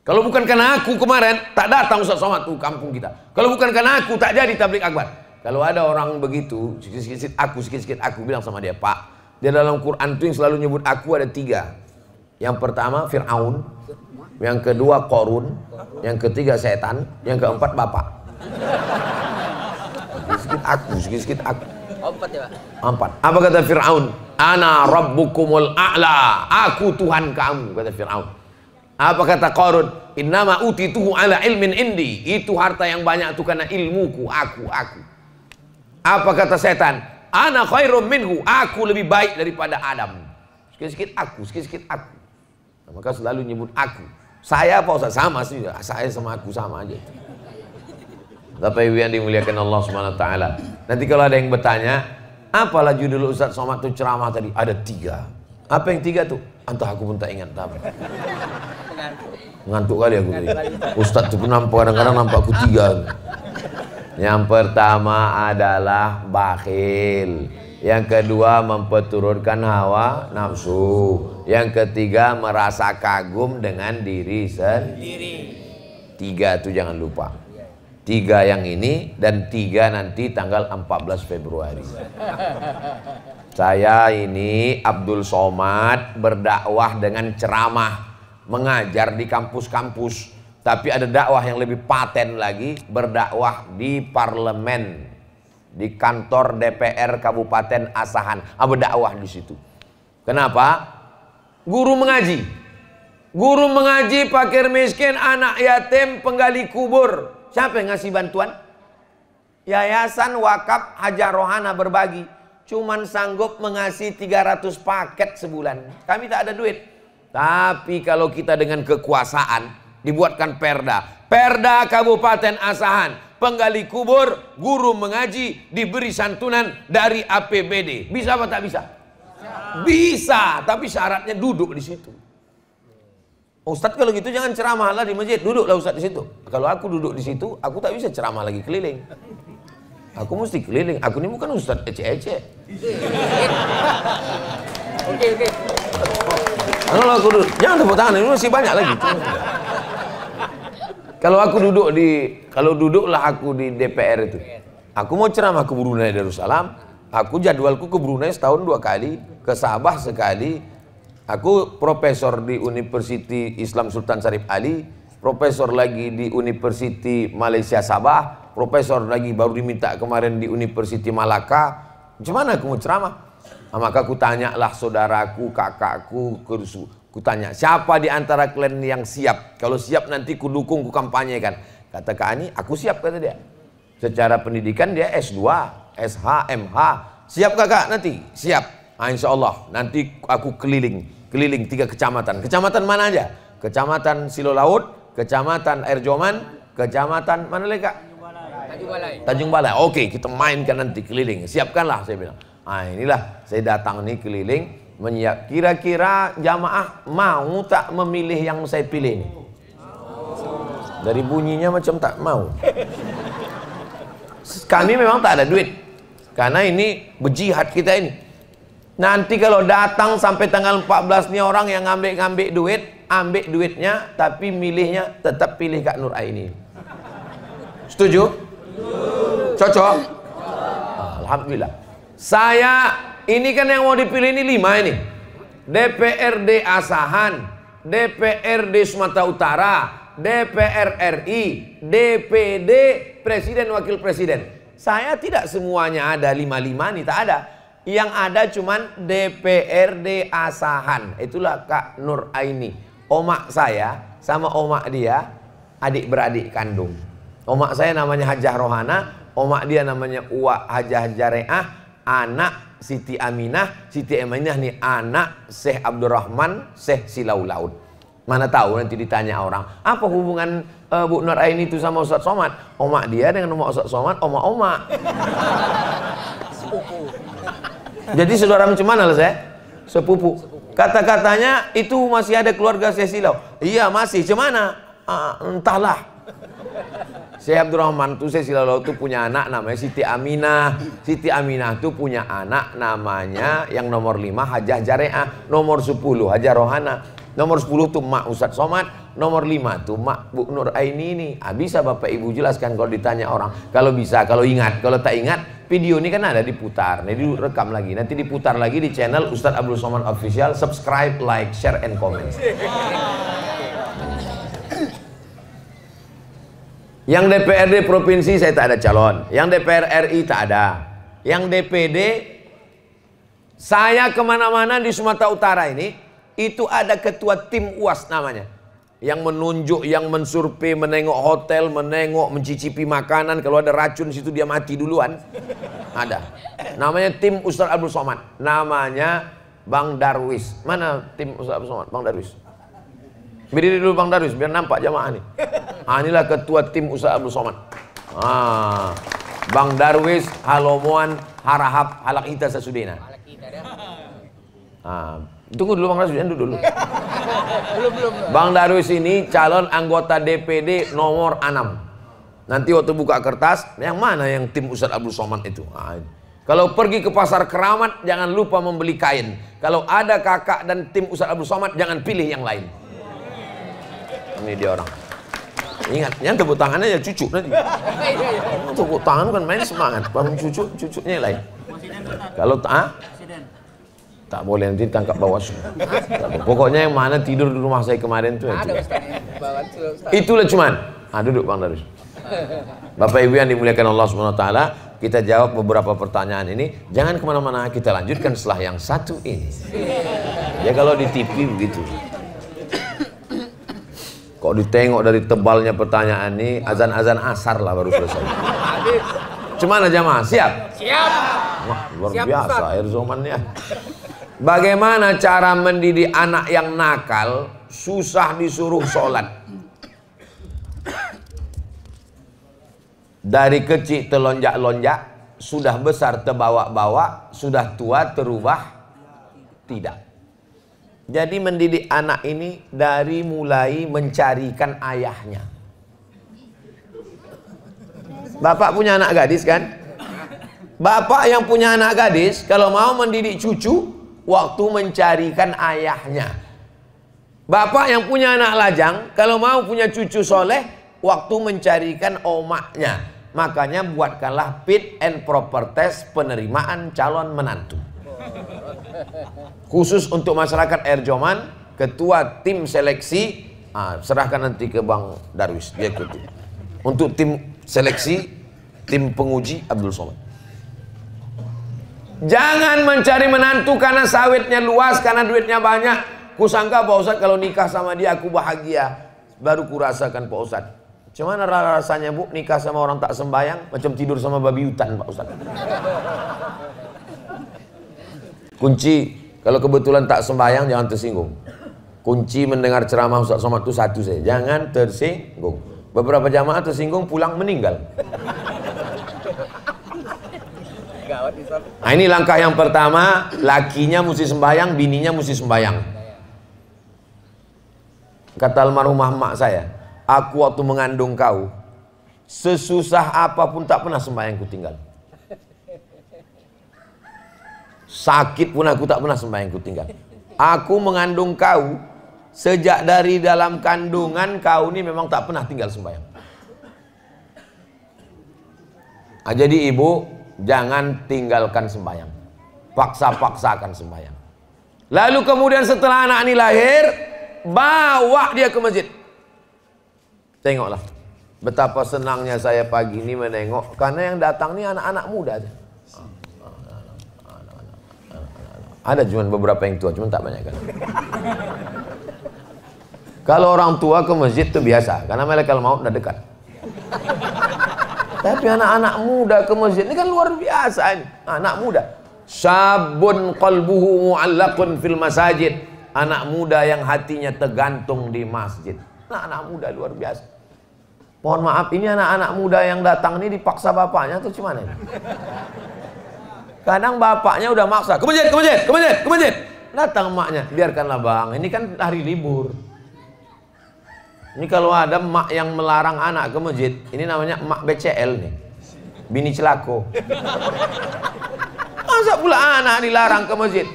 Speaker 2: Kalau bukan karena aku kemarin tak datang Ustaz Somad tuh kampung kita. Kalau bukan karena aku tak jadi tablik akbar. Kalau ada orang begitu, sikit-sikit aku bilang sama dia, Pak, di dalam Quran itu yang selalu nyebut aku ada 3. Yang pertama Fir'aun, yang kedua Qorun, yang ketiga setan, yang keempat bapak. Sikit-sikit aku.
Speaker 3: 4 ya, Pak?
Speaker 2: 4. Apa kata Fir'aun? Ana rabbukumul a'la. Aku Tuhan kamu, kata Fir'aun. Apa kata Qarun? Innama utituhu ala ilmin indi. Itu harta yang banyak itu karena ilmuku, aku. Apa kata setan? Ana khairum minhu. Aku lebih baik daripada Adam. Sikit-sikit aku. Nah, maka selalu nyebut aku. Saya apa Ustaz? Sama sih. Saya sama aku sama aja. Bapak Ibu yang dimuliakan Allah Subhanahu wa taala. Nanti kalau ada yang bertanya, apalah judul Ustaz Somad itu ceramah tadi? Ada 3. Apa yang 3 tuh? Entah aku pun tak ingat apa. Ngantuk kali aku tadi. Ustaz tuh kadang-kadang nampak aku 3. Yang pertama adalah bakhil. Yang kedua memperturutkan hawa nafsu. Yang ketiga merasa kagum dengan diri sendiri. 3 itu jangan lupa. 3 yang ini dan 3 nanti tanggal 14 Februari. Saya ini Abdul Somad berdakwah dengan ceramah, mengajar di kampus-kampus. Tapi ada dakwah yang lebih paten lagi, berdakwah di parlemen, di kantor DPR Kabupaten Asahan. Berdakwah di situ. Kenapa? Guru mengaji. Guru mengaji, fakir miskin, anak yatim, penggali kubur. Siapa yang ngasih bantuan? Yayasan Wakaf Hajar Rohana Berbagi. Cuman sanggup mengasih 300 paket sebulan. Kami tak ada duit. Tapi kalau kita dengan kekuasaan, dibuatkan perda. Perda Kabupaten Asahan. Penggali kubur, guru mengaji, diberi santunan dari APBD. Bisa apa tak bisa? Bisa, tapi syaratnya duduk di situ. Ustadz kalau gitu jangan ceramah lah di masjid, duduklah Ustadz di situ. Kalau aku duduk di situ, aku tak bisa ceramah lagi keliling. Aku mesti keliling. Aku ini bukan Ustadz ece-ece.
Speaker 3: Oke.
Speaker 2: Kalau aku duduk, jangan tepuk tangan, ini masih banyak lagi. Kalau duduklah aku di DPR itu. Aku mau ceramah ke Brunei Darussalam. Aku jadwalku ke Brunei setahun 2 kali, ke Sabah sekali. Aku profesor di University Islam Sultan Syarif Ali, profesor lagi di University Malaysia Sabah, profesor lagi baru diminta kemarin di University Malaka. Macam mana aku mau ceramah? Maka aku tanyalah saudaraku, kakakku, ku tanya, siapa di antara kalian yang siap? Kalau siap nanti ku dukung, ku kampanyekan. Kata Kak Ani, aku siap, kata dia. Secara pendidikan dia S2, SH, MH. Siap kakak nanti? Siap. Insya Allah nanti aku keliling 3 kecamatan. Kecamatan mana aja? Kecamatan Silo Laut, Kecamatan Air Joman, Kecamatan mana lagi Kak? Tanjung Balai. Oke, kita mainkan nanti keliling. Siapkanlah, saya bilang. Inilah saya datang nih keliling. Kira-kira jamaah mau tak memilih yang saya pilih ini? Dari bunyinya macam tak mau. Kami memang tak ada duit. Karena ini berjihad kita ini. Nanti kalau datang sampai tanggal 14 nih orang yang ngambil duit, ambil duitnya, tapi milihnya tetap pilih Kak Nur Aini. Setuju? Cocok? Alhamdulillah. Saya, ini kan yang mau dipilih ini 5 ini. DPRD Asahan, DPRD Sumatera Utara, DPR RI, DPD, Presiden Wakil Presiden. Saya tidak semuanya ada 5-5 nih, tak ada. Yang ada cuman DPRD Asahan. Itulah Kak Nur Aini. Omak saya sama omak dia adik beradik kandung. Omak saya namanya Hajah Rohana, omak dia namanya Uwa Hajah Jareah. anak Siti Aminah. Siti Aminah nih anak Syekh Abdurrahman, Syekh Silau Laut. Mana tahu nanti ditanya orang, apa hubungan Bu Nur Aini itu sama Ustaz Somad? Omak dia dengan omak Ustaz Somad, omak-omak. Jadi saudara macam mana lah saya? Sepupu. Kata-katanya itu masih ada keluarga Syekh Silau. Iya masih, cemana? Entahlah. Syekh Abdurrahman itu Syekh Silau Laut itu punya anak namanya Siti Aminah. Siti Aminah itu punya anak namanya yang nomor 5 Hajah Jareah, nomor 10 Hajah Rohana. Nomor 10 tuh Mak Ustadz Somad, nomor 5 tuh Mak Bu Nur Aini ini. Bisa Bapak Ibu jelaskan kalau ditanya orang. Kalau bisa, kalau ingat. Kalau tak ingat, video ini kan ada diputar. Jadi direkam lagi. Nanti diputar lagi di channel Ustadz Abdul Somad Official. Subscribe, like, share, and comment. Yang DPRD provinsi saya tak ada calon. Yang DPR RI tak ada. Yang DPD, saya kemana-mana di Sumatera Utara ini, itu ada ketua tim UAS namanya, yang menunjuk, yang mensurvei, menengok hotel, menengok, mencicipi makanan. Kalau ada racun situ dia mati duluan. Ada. Namanya tim Ustadz Abdul Somad. Namanya Bang Darwis. Mana tim Ustadz Abdul Somad? Bang Darwis. Berdiri dulu Bang Darwis biar nampak jamaah nih. Inilah ketua tim Ustadz Abdul Somad. Bang Darwis, Halomoan, Harahap, Halak Ita Sasudena. Tunggu dulu Bang Darwis, dulu. Belum. Bang Darwis ini calon anggota DPD nomor 6. Nanti waktu buka kertas, yang mana yang tim Ustadz Abdul Somad itu? Kalau pergi ke pasar Keramat, jangan lupa membeli kain. Kalau ada kakak dan tim Ustadz Abdul Somad, jangan pilih yang lain. Ini dia orang. Ingat, yang tepuk tangannya ya cucu nanti. Tepuk tangan kan main semangat. Bang cucunya yang lain. Kalau tak boleh nanti tangkap Bawaslu. Pokoknya yang mana tidur di rumah saya kemarin tuh itu. Itulah cuman. Duduk Bang Darwis. Bapak Ibu yang dimuliakan Allah Subhanahu wa taala, kita jawab beberapa pertanyaan ini. Jangan kemana-mana, kita lanjutkan setelah yang satu ini. Ya kalau di TV begitu. Kok ditengok dari tebalnya pertanyaan ini, azan-azan asar lah baru selesai. Cuman jamaah, siap? Siap. Wah, luar biasa air zamannya. Bagaimana cara mendidik anak yang nakal, susah disuruh sholat? Dari kecil telonjak-lonjak, sudah besar terbawa-bawa, sudah tua terubah tidak. Jadi mendidik anak ini dari mulai mencarikan ayahnya. Bapak punya anak gadis kan? Bapak yang punya anak gadis, kalau mau mendidik cucu, waktu mencarikan ayahnya. Bapak yang punya anak lajang, kalau mau punya cucu soleh, waktu mencarikan omaknya. Makanya buatkanlah fit and proper test penerimaan calon menantu. Khusus untuk masyarakat Air Joman, ketua tim seleksi, serahkan nanti ke Bang Darwis, dia ikuti. Untuk tim seleksi, tim penguji Abdul Somad. Jangan mencari menantu karena sawitnya luas, karena duitnya banyak. Kusangka Pak Ustadz kalau nikah sama dia aku bahagia. Baru kurasakan Pak Ustadz. Cuman rasanya Bu nikah sama orang tak sembayang, macam tidur sama babi hutan Pak Ustadz. Kunci, kalau kebetulan tak sembayang jangan tersinggung. Kunci mendengar ceramah Ustadz Somad itu satu saja, jangan tersinggung. Beberapa jamaah tersinggung pulang meninggal. Nah ini langkah yang pertama, lakinya mesti sembayang, bininya mesti sembayang. Kata almarhumah mak saya, aku waktu mengandung kau, sesusah apapun tak pernah sembayang ku tinggal. Sakit pun aku tak pernah sembahyang ku tinggal. Aku mengandung kau, sejak dari dalam kandungan kau ini memang tak pernah tinggal sembahyang. Jadi ibu, jangan tinggalkan sembahyang. Paksa-paksakan sembahyang. Lalu kemudian setelah anak ini lahir, bawa dia ke masjid. Tengoklah betapa senangnya saya pagi ini menengok, karena yang datang ini anak-anak muda aja. Ada cuma beberapa yang tua, cuma tak banyak kan. Kalau orang tua ke masjid itu biasa, karena malaikat maut udah dekat. Tapi anak-anak muda ke masjid ini kan luar biasa ini. Anak muda. Sabun qalbuhu mu'allaqun fil masajid. Anak muda yang hatinya tergantung di masjid. Anak muda luar biasa. Mohon maaf, ini anak-anak muda yang datang ini dipaksa bapaknya tuh gimana? Kadang bapaknya udah maksa, ke masjid, ke masjid, ke masjid, ke masjid. Datang emaknya, biarkanlah bang, ini kan hari libur. Ini kalau ada emak yang melarang anak ke masjid, ini namanya emak BCL nih. Bini celako. Masa pula anak dilarang ke masjid?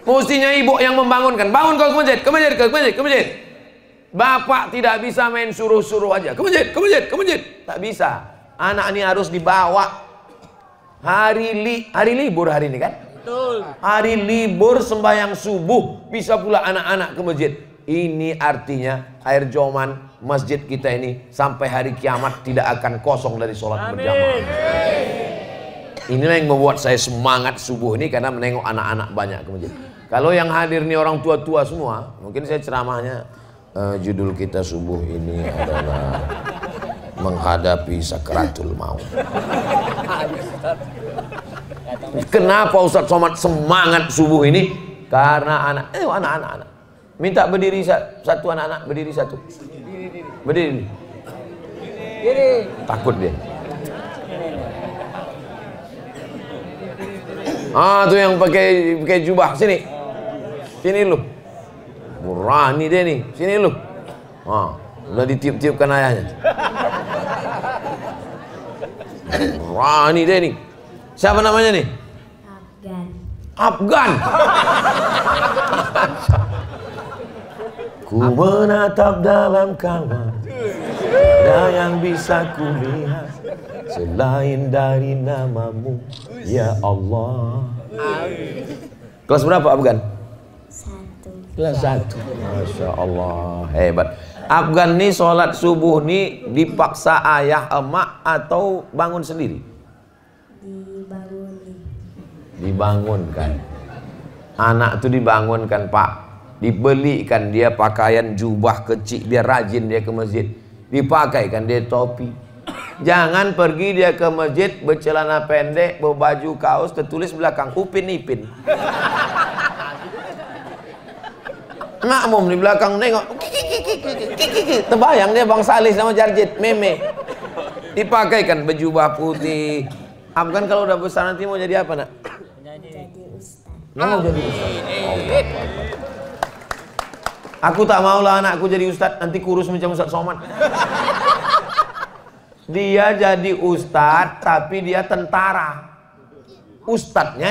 Speaker 2: Mestinya ibu yang membangunkan. Bangun kau ke masjid, ke masjid, ke masjid, ke masjid. Bapak tidak bisa main suruh-suruh aja. Ke masjid, ke masjid, ke masjid. Tak bisa. Anak ini harus dibawa. Hari libur hari ini kan?
Speaker 3: Betul.
Speaker 2: Hari libur sembahyang subuh. Bisa pula anak-anak ke masjid. Ini artinya air joman masjid kita ini sampai hari kiamat tidak akan kosong dari sholat berjamaah. Inilah yang membuat saya semangat subuh ini, karena menengok anak-anak banyak ke masjid. Kalau yang hadir nih orang tua-tua semua, mungkin saya ceramahnya judul kita subuh ini adalah menghadapi sakaratul maut. Kenapa Ustadz Somad semangat subuh ini? Karena anak-anak minta berdiri satu, anak-anak berdiri satu. Berdiri. Takut dia. Tuh yang pakai jubah, sini. Sini lu. Murani dia nih, sini lu. Udah ditiup-tiupkan ayahnya. Murani dia nih. Siapa namanya nih? Afgan. Ku menatap dalam kamar, ada yang bisa ku lihat selain dari namamu, ya Allah. Kelas berapa Afgan? 1. Kelas 1. Masya Allah, hebat. Afgan nih sholat subuh nih dipaksa ayah emak atau bangun sendiri? Dibangunkan. Anak tuh dibangunkan Pak. Dibelikan dia pakaian jubah kecil biar rajin dia ke masjid. Dipakaikan dia topi. Jangan pergi dia ke masjid bercelana pendek, berbaju kaos, tertulis belakang Upin Ipin. Makmum di belakang nengok, terbayang dia Bang Salih sama Jarjit, meme. Dipakaikan baju putih. Afgan kalau udah besar nanti mau jadi apa nak?
Speaker 4: Jadi ustaz.
Speaker 2: Mau jadi ustaz. Aku tak maulah anakku jadi ustaz, nanti kurus macam Ustadz Somad. Dia jadi ustaz, tapi dia tentara. Ustadznya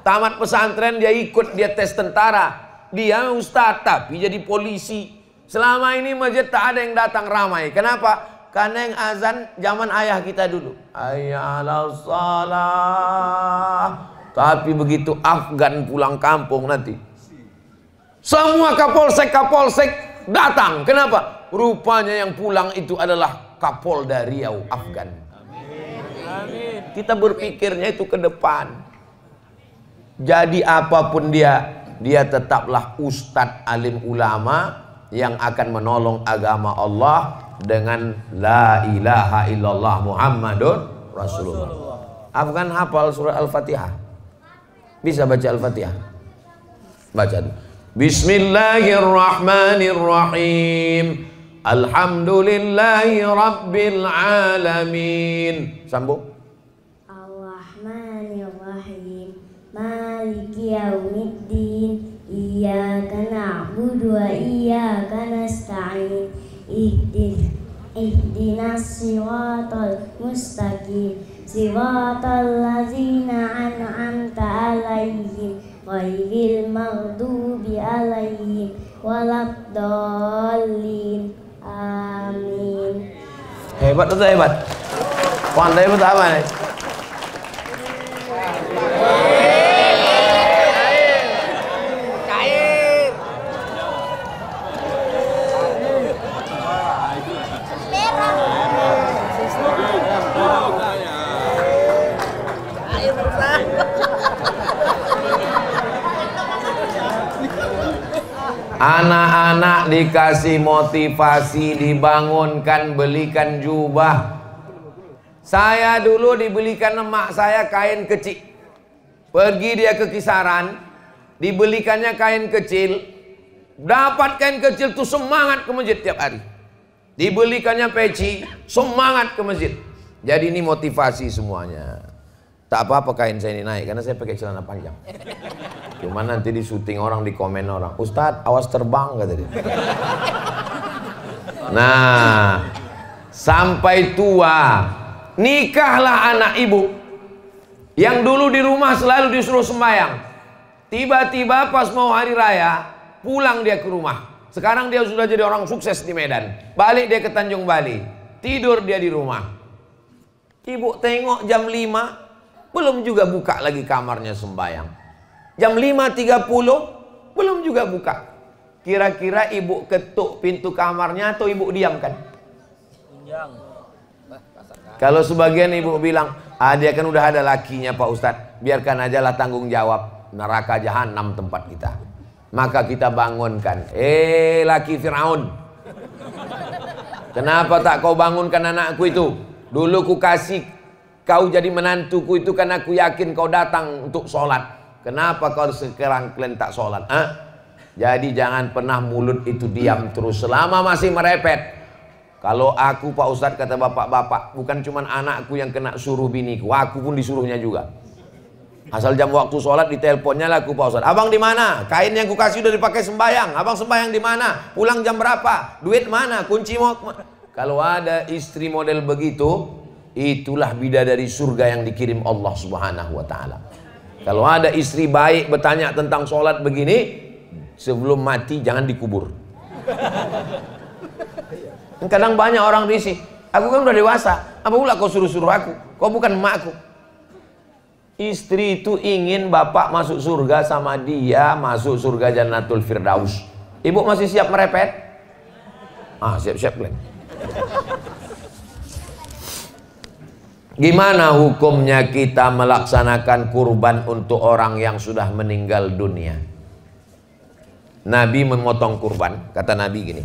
Speaker 2: tamat pesantren dia ikut, dia tes tentara. Dia ustaz, tapi jadi polisi. Selama ini masjid tak ada yang datang ramai. Kenapa? Karena yang azan zaman ayah kita dulu. Hayya 'alas shalah. Tapi begitu Afgan pulang kampung nanti, semua kapolsek datang. Kenapa? Rupanya yang pulang itu adalah Kapolda Riau Afgan. Amin. Kita berpikirnya itu ke depan. Jadi apapun dia tetaplah ustadz alim ulama yang akan menolong agama Allah dengan la ilaha illallah Muhammadun Rasulullah. Afgan hafal surah Al-Fatihah? Bisa baca Al-Fatihah? Baca. Bismillahirrahmanirrahim. Alhamdulillahi rabbil alamin. Sambung.
Speaker 4: Ar-Rahmanir-Rahim. Maliki yaumiddin. Iyyaka na'budu wa iyyaka nasta'in. Ihdinas siratal mustaqim. Siratal ladzina an'amta 'alaihim ghairil maghdubi 'alaihim waladdallin. Amin.
Speaker 2: Hebat atau hebat? Pandai betul apa nih? Anak-anak dikasih motivasi, dibangunkan, belikan jubah. Saya dulu dibelikan emak saya kain kecil. Pergi dia ke kisaran, dibelikannya kain kecil, dapat kain kecil tuh semangat ke masjid tiap hari. Dibelikannya peci, semangat ke masjid. Jadi ini motivasi semuanya. Tak apa-apa kain saya ini naik karena saya pakai celana panjang. Cuma nanti di syuting orang, di komen orang, Ustadz awas terbang kata dia. Nah, sampai tua nikahlah anak ibu yang dulu di rumah selalu disuruh sembahyang. Tiba-tiba pas mau hari raya pulang dia ke rumah. Sekarang dia sudah jadi orang sukses di Medan. Balik dia ke Tanjung Bali, tidur dia di rumah. Ibu tengok jam 5 belum juga buka lagi kamarnya sembahyang. Jam 5.30 belum juga buka. Kira-kira ibu ketuk pintu kamarnya atau ibu diamkan? Kalau sebagian ibu bilang, dia kan udah ada lakinya Pak Ustadz, biarkan aja lah tanggung jawab, neraka jahanam tempat kita. Maka kita bangunkan, laki Fir'aun, kenapa tak kau bangunkan anakku itu? Dulu ku kasih kau jadi menantuku itu karena aku yakin kau datang untuk sholat. Kenapa kau sekarang kalian tak sholat? Jadi jangan pernah mulut itu diam terus selama masih merepet. Kalau aku Pak Ustadz, kata bapak-bapak, bukan cuma anakku yang kena suruh biniku, aku pun disuruhnya juga. Asal jam waktu sholat diteleponnya lah aku, Pak Ustadz, abang di mana? Kain yang ku kasih udah dipakai sembayang. Abang sembayang di mana? Pulang jam berapa? Duit mana? Kunci mau? Kalau ada istri model begitu, itulah bidadari surga yang dikirim Allah Subhanahu wa Ta'ala. Kalau ada istri baik bertanya tentang sholat begini, sebelum mati jangan dikubur. Kadang banyak orang risih, aku kan udah dewasa, apa pula kau suruh-suruh aku? Kau bukan emakku. Istri itu ingin bapak masuk surga sama dia, masuk surga Jannatul Firdaus. Ibu masih siap merepet? Siap-siap kalian. Gimana hukumnya kita melaksanakan kurban untuk orang yang sudah meninggal dunia? Nabi memotong kurban, kata Nabi gini,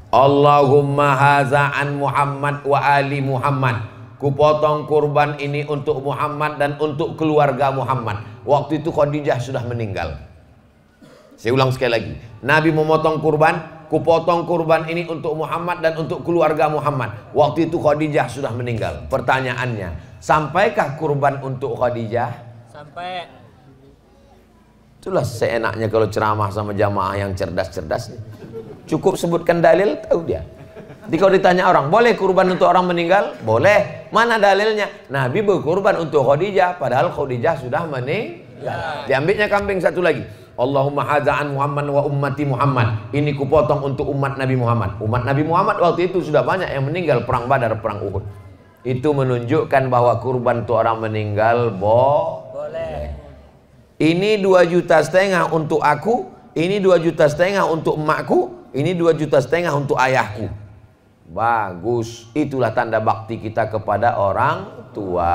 Speaker 2: Allahumma haza an Muhammad wa ali Muhammad. Kupotong kurban ini untuk Muhammad dan untuk keluarga Muhammad. Waktu itu Khadijah sudah meninggal. Saya ulang sekali lagi, Nabi memotong kurban, kupotong kurban ini untuk Muhammad dan untuk keluarga Muhammad. Waktu itu Khadijah sudah meninggal. Pertanyaannya, sampaikah kurban untuk Khadijah? Sampai. Itulah seenaknya kalau ceramah sama jamaah yang cerdas-cerdas. Cukup sebutkan dalil, tahu dia. Jadi kalau ditanya orang, boleh kurban untuk orang meninggal? Boleh. Mana dalilnya? Nabi berkurban untuk Khadijah, padahal Khadijah sudah meninggal. Diambilnya kambing satu lagi. Allahumma hadza'an Muhammad wa ummati Muhammad. Ini kupotong untuk umat Nabi Muhammad. Umat Nabi Muhammad waktu itu sudah banyak yang meninggal perang Badar, perang Uhud. Itu menunjukkan bahwa kurban untuk orang meninggal boleh. Ini 2,5 juta untuk aku, ini 2,5 juta untuk emakku, ini 2,5 juta untuk ayahku. Bagus, itulah tanda bakti kita kepada orang tua.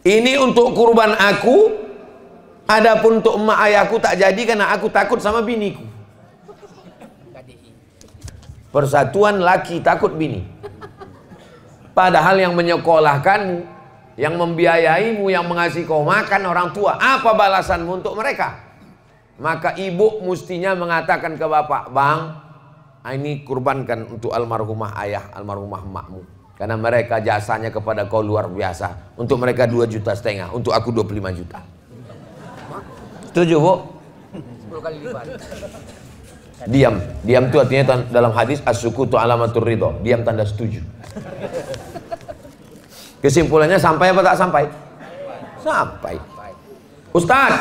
Speaker 2: Ini untuk kurban aku, adapun untuk emak ayahku tak jadi karena aku takut sama biniku. Persatuan laki takut bini. Padahal yang menyekolahkanmu, yang membiayaimu, yang mengasihi kau makan orang tua, apa balasanmu untuk mereka? Maka ibu mestinya mengatakan ke bapak, bang, ini kurbankan untuk almarhumah ayah, almarhumah emakmu. Karena mereka jasanya kepada kau luar biasa. Untuk mereka 2,5 juta, untuk aku 25 juta. Setuju, Bu?
Speaker 3: 10 kali lipat.
Speaker 2: Diam. Diam itu artinya dalam hadis as-sukutu alamatur ridho. Diam tanda setuju. Kesimpulannya sampai apa tak sampai? Sampai. Ustaz,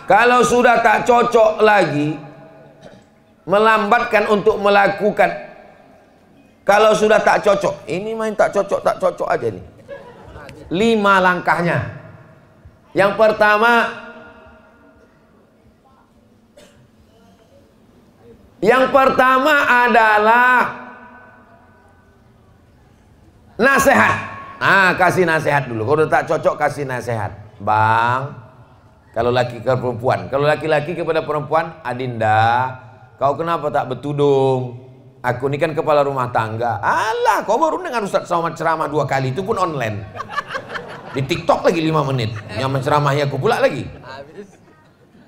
Speaker 2: kalau sudah tak cocok lagi, melambatkan untuk melakukan. Kalau sudah tak cocok, ini main tak cocok aja nih. 5 langkahnya. Yang pertama adalah nasihat. Kasih nasihat dulu. Kalau udah tak cocok, kasih nasihat. Bang, kalau laki ke perempuan, kalau laki-laki kepada perempuan, Adinda, kau kenapa tak bertudung? Aku ini kan kepala rumah tangga. Alah, kau baru dengar Ustaz Somad ceramah 2 kali, itu pun online. Di TikTok lagi 5 menit. Yang menceramahnya aku pula lagi.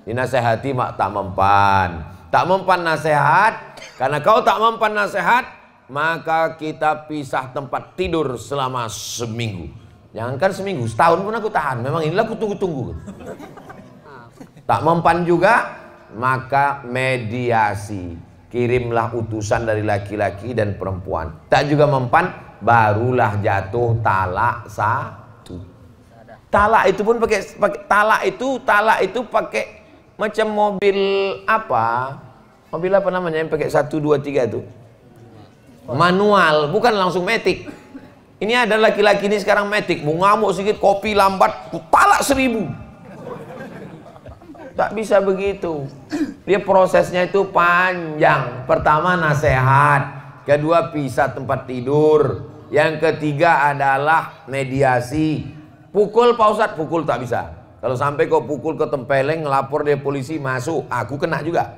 Speaker 2: Dinasehati mak tak mempan. Tak mempan nasihat. Karena kau tak mempan nasihat, maka kita pisah tempat tidur selama seminggu. Jangankan seminggu, setahun pun aku tahan. Memang inilah aku tunggu-tunggu. Tak mempan juga, maka mediasi. Kirimlah utusan dari laki-laki dan perempuan. Tak juga mempan, barulah jatuh talak 1. Talak itu pun pakai talak itu pakai macam mobil apa? Mobil apa namanya yang pakai 1, 2, 3 itu? Manual, bukan langsung matic. Ini ada laki-laki ini sekarang matic, mau ngamuk sedikit, kopi lambat, talak 1000. Tak bisa begitu. Dia prosesnya itu panjang. Pertama nasihat, kedua pisah tempat tidur, yang ketiga adalah mediasi. Pukul Pak Ustadz, pukul tak bisa. Kalau sampai kau pukul ke tempeleng, ngelapor dia polisi, masuk, aku kena juga.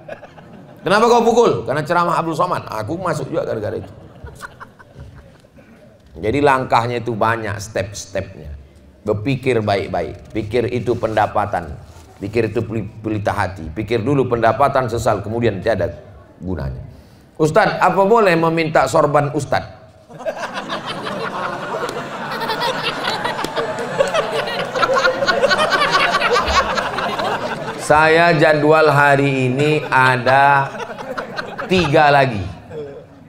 Speaker 2: Kenapa kau pukul? Karena ceramah Abdul Somad, aku masuk juga gara-gara itu. Jadi langkahnya itu banyak, step-stepnya. Berpikir baik-baik, pikir itu pendapatan, pikir itu pelita hati, pikir dulu pendapatan sesal, kemudian tiada gunanya. Ustadz, apa boleh meminta sorban Ustadz? Saya jadwal hari ini ada 3 lagi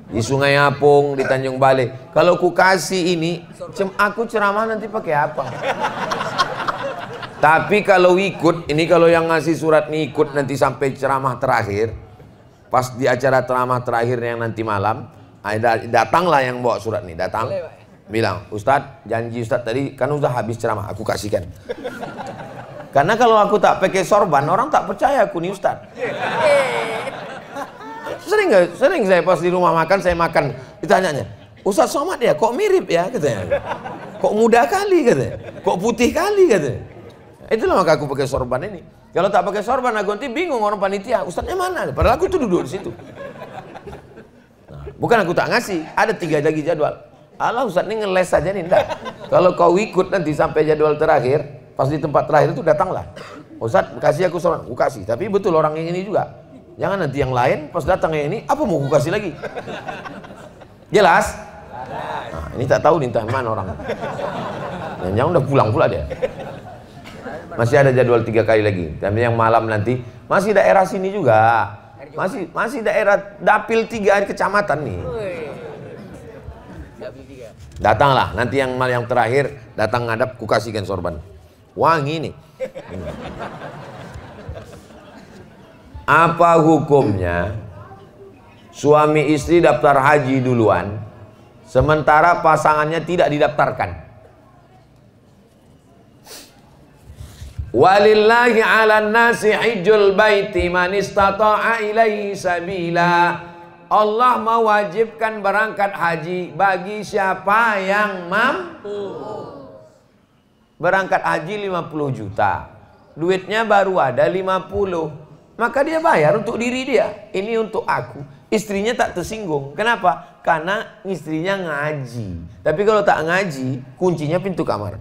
Speaker 2: di Sungai Apung, di Tanjung Balai. Kalau ku kasih ini, aku ceramah nanti pakai apa? Tapi kalau ikut, ini kalau yang ngasih surat ini ikut nanti sampai ceramah terakhir, pas di acara ceramah terakhir yang nanti malam, datanglah yang bawa surat ini, datang, bilang, Ustadz, janji Ustadz tadi kan udah habis ceramah, aku kasihkan. Karena kalau aku tak pakai sorban, orang tak percaya aku nih Ustadz. Sering saya pas di rumah makan, saya makan, ditanyanya, Ustadz Somad ya, kok mirip ya, katanya. Kok muda kali, katanya. Kok putih kali, katanya. Itulah maka aku pakai sorban ini. Kalau tak pakai sorban, aku nanti bingung orang panitia, Ustadznya mana? Padahal aku itu duduk di situ. Nah, bukan aku tak ngasih, ada 3 lagi jadwal. Allah Ustadz ini ngeles saja nih, enggak. Kalau kau ikut nanti sampai jadwal terakhir, pas di tempat terakhir itu datanglah. Ustadz kasih aku sorban, aku kasih. Tapi betul orang yang ini juga. Jangan nanti yang lain pas datang yang ini, apa mau aku kasih lagi? Jelas? Nah, ini tak tahu nih entah mana orang. Jangan udah pulang pula dia. Masih ada jadwal 3 kali lagi. Tapi yang malam nanti masih daerah sini juga. Masih daerah Dapil 3 kecamatan nih. Datanglah nanti yang terakhir datang ngadap, ku kasihkan sorban. Wangi nih. Apa hukumnya suami istri daftar haji duluan sementara pasangannya tidak didaftarkan? Walillahi 'alan nasi hijjul baiti man istata'a ilaihi sabila. Allah mewajibkan berangkat haji bagi siapa yang mampu. Berangkat haji 50 juta, duitnya baru ada 50, maka dia bayar untuk diri dia. Ini untuk aku. Istrinya tak tersinggung. Kenapa? Karena istrinya ngaji. Tapi kalau tak ngaji, kuncinya pintu kamar.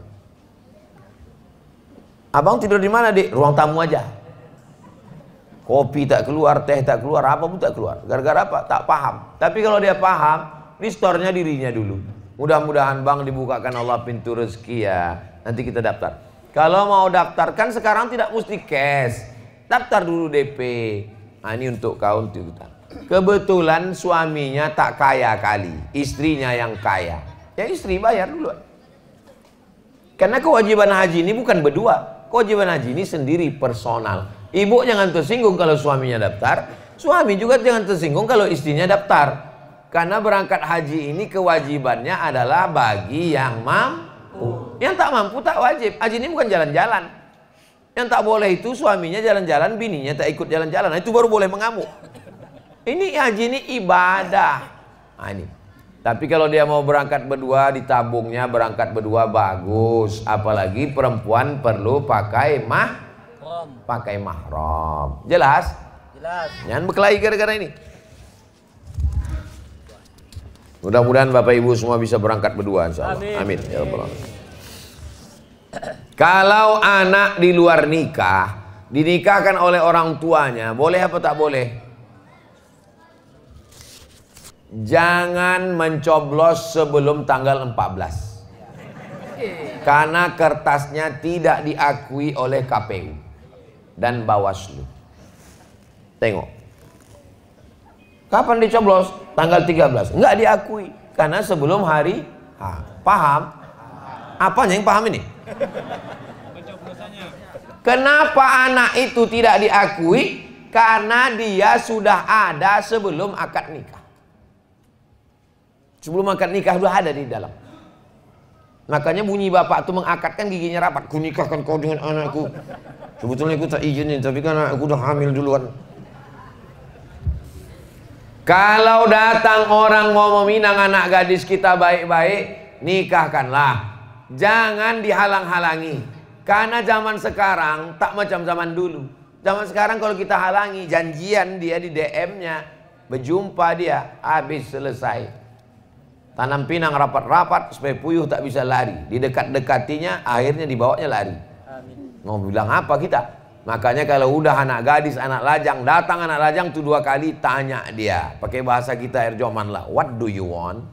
Speaker 2: Abang tidur di mana, Dik? Ruang tamu aja. Kopi tak keluar, teh tak keluar, apa pun tak keluar. Gara-gara apa? Tak paham. Tapi kalau dia paham, restore-nya dirinya dulu. Mudah-mudahan bang dibukakan Allah pintu rezeki ya. Nanti kita daftar. Kalau mau daftarkan sekarang tidak mesti cash. Daftar dulu DP. Nah ini untuk kau untuk kita. Kebetulan suaminya tak kaya kali, istrinya yang kaya. Ya istri bayar dulu. Karena kewajiban haji ini bukan berdua. Kewajiban haji ini sendiri personal. Ibu jangan tersinggung kalau suaminya daftar. Suami juga jangan tersinggung kalau istrinya daftar. Karena berangkat haji ini kewajibannya adalah bagi yang mampu. Yang tak mampu tak wajib. Haji ini bukan jalan-jalan. Yang tak boleh itu suaminya jalan-jalan, bininya tak ikut jalan-jalan. Nah, itu baru boleh mengamuk. Ini haji ini ibadah. Nah, ini. Tapi kalau dia mau berangkat berdua, ditabungnya berangkat berdua bagus. Apalagi perempuan perlu pakai mahram. Jelas? Jelas. Jangan berkelahi gara-gara ini. Mudah-mudahan Bapak Ibu semua bisa berangkat berdua, insyaallah. Amin. Ya Rabbal Alamin. Kalau anak di luar nikah, dinikahkan oleh orang tuanya, boleh apa tak boleh? Jangan mencoblos sebelum tanggal 14. Karena kertasnya tidak diakui oleh KPU dan Bawaslu. Tengok. Kapan dicoblos? Tanggal 13. Enggak diakui. Karena sebelum hari H. Paham? Apanya yang paham ini? Kenapa anak itu tidak diakui? Karena dia sudah ada sebelum akad nikah. Sebelum akad nikah sudah ada di dalam. Makanya bunyi bapak itu mengakadkan giginya rapat. Ku nikahkan kau dengan anakku. Sebetulnya aku tak izinin, tapi kan aku udah hamil duluan. Kalau datang orang mau meminang anak gadis kita baik-baik, nikahkanlah. Jangan dihalang-halangi. Karena zaman sekarang tak macam zaman dulu. Zaman sekarang kalau kita halangi, janjian dia di DM-nya, berjumpa dia, habis selesai. Tanam pinang rapat-rapat supaya puyuh tak bisa lari. Didekat-dekatinya, akhirnya dibawanya lari. Mau bilang apa kita? Makanya kalau udah anak gadis, anak lajang, datang anak lajang tuh 2 kali, tanya dia. Pakai bahasa kita air joman lah. What do you want?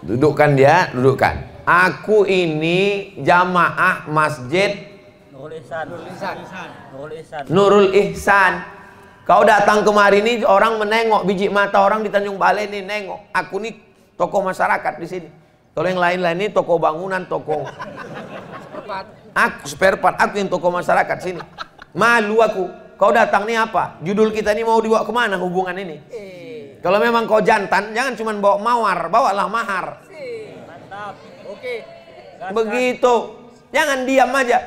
Speaker 2: Dudukkan dia, dudukkan. Aku ini jamaah masjid Nurul Ihsan. Kau datang kemari ini orang menengok, biji mata orang di Tanjung Balai ini nengok. Aku nih tokoh masyarakat di sini. Kalau yang lain-lain ini tokoh bangunan, tokoh aku spare part, aku yang tokoh masyarakat sini. Malu aku. Kau datang nih apa? Judul kita ini mau dibawa kemana hubungan ini? Kalau memang kau jantan, jangan cuma bawa mawar, bawalah mahar. Mantap. Oke. Begitu. Jangan diam aja.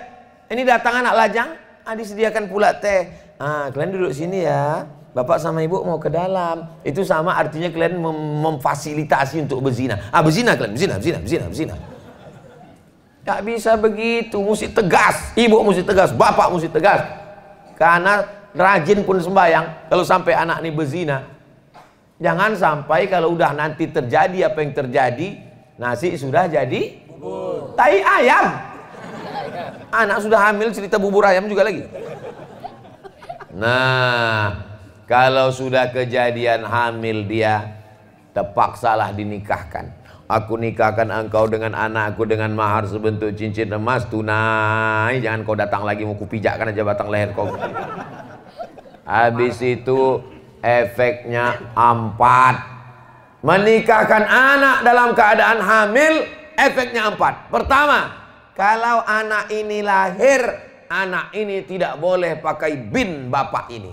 Speaker 2: Ini datang anak lajang, disediakan pula teh. Kalian duduk sini ya. Bapak sama ibu mau ke dalam. Itu sama artinya kalian memfasilitasi untuk berzina. Berzina kalian, berzina. Tak bisa begitu, mesti tegas. Ibu mesti tegas, bapak mesti tegas. Karena rajin pun sembahyang. Kalau sampai anak ini berzina, jangan sampai kalau udah nanti terjadi apa yang terjadi, nasi sudah jadi bubur. Tai ayam. Anak sudah hamil, cerita bubur ayam juga lagi. Nah, kalau sudah kejadian hamil dia, terpaksalah dinikahkan. Aku nikahkan engkau dengan anakku dengan mahar sebentuk cincin emas tunai. Jangan kau datang lagi mau kupijakkan aja batang leher kau. Habis itu efeknya 4. Menikahkan anak dalam keadaan hamil, efeknya 4. Pertama, kalau anak ini lahir, anak ini tidak boleh pakai bin bapak ini.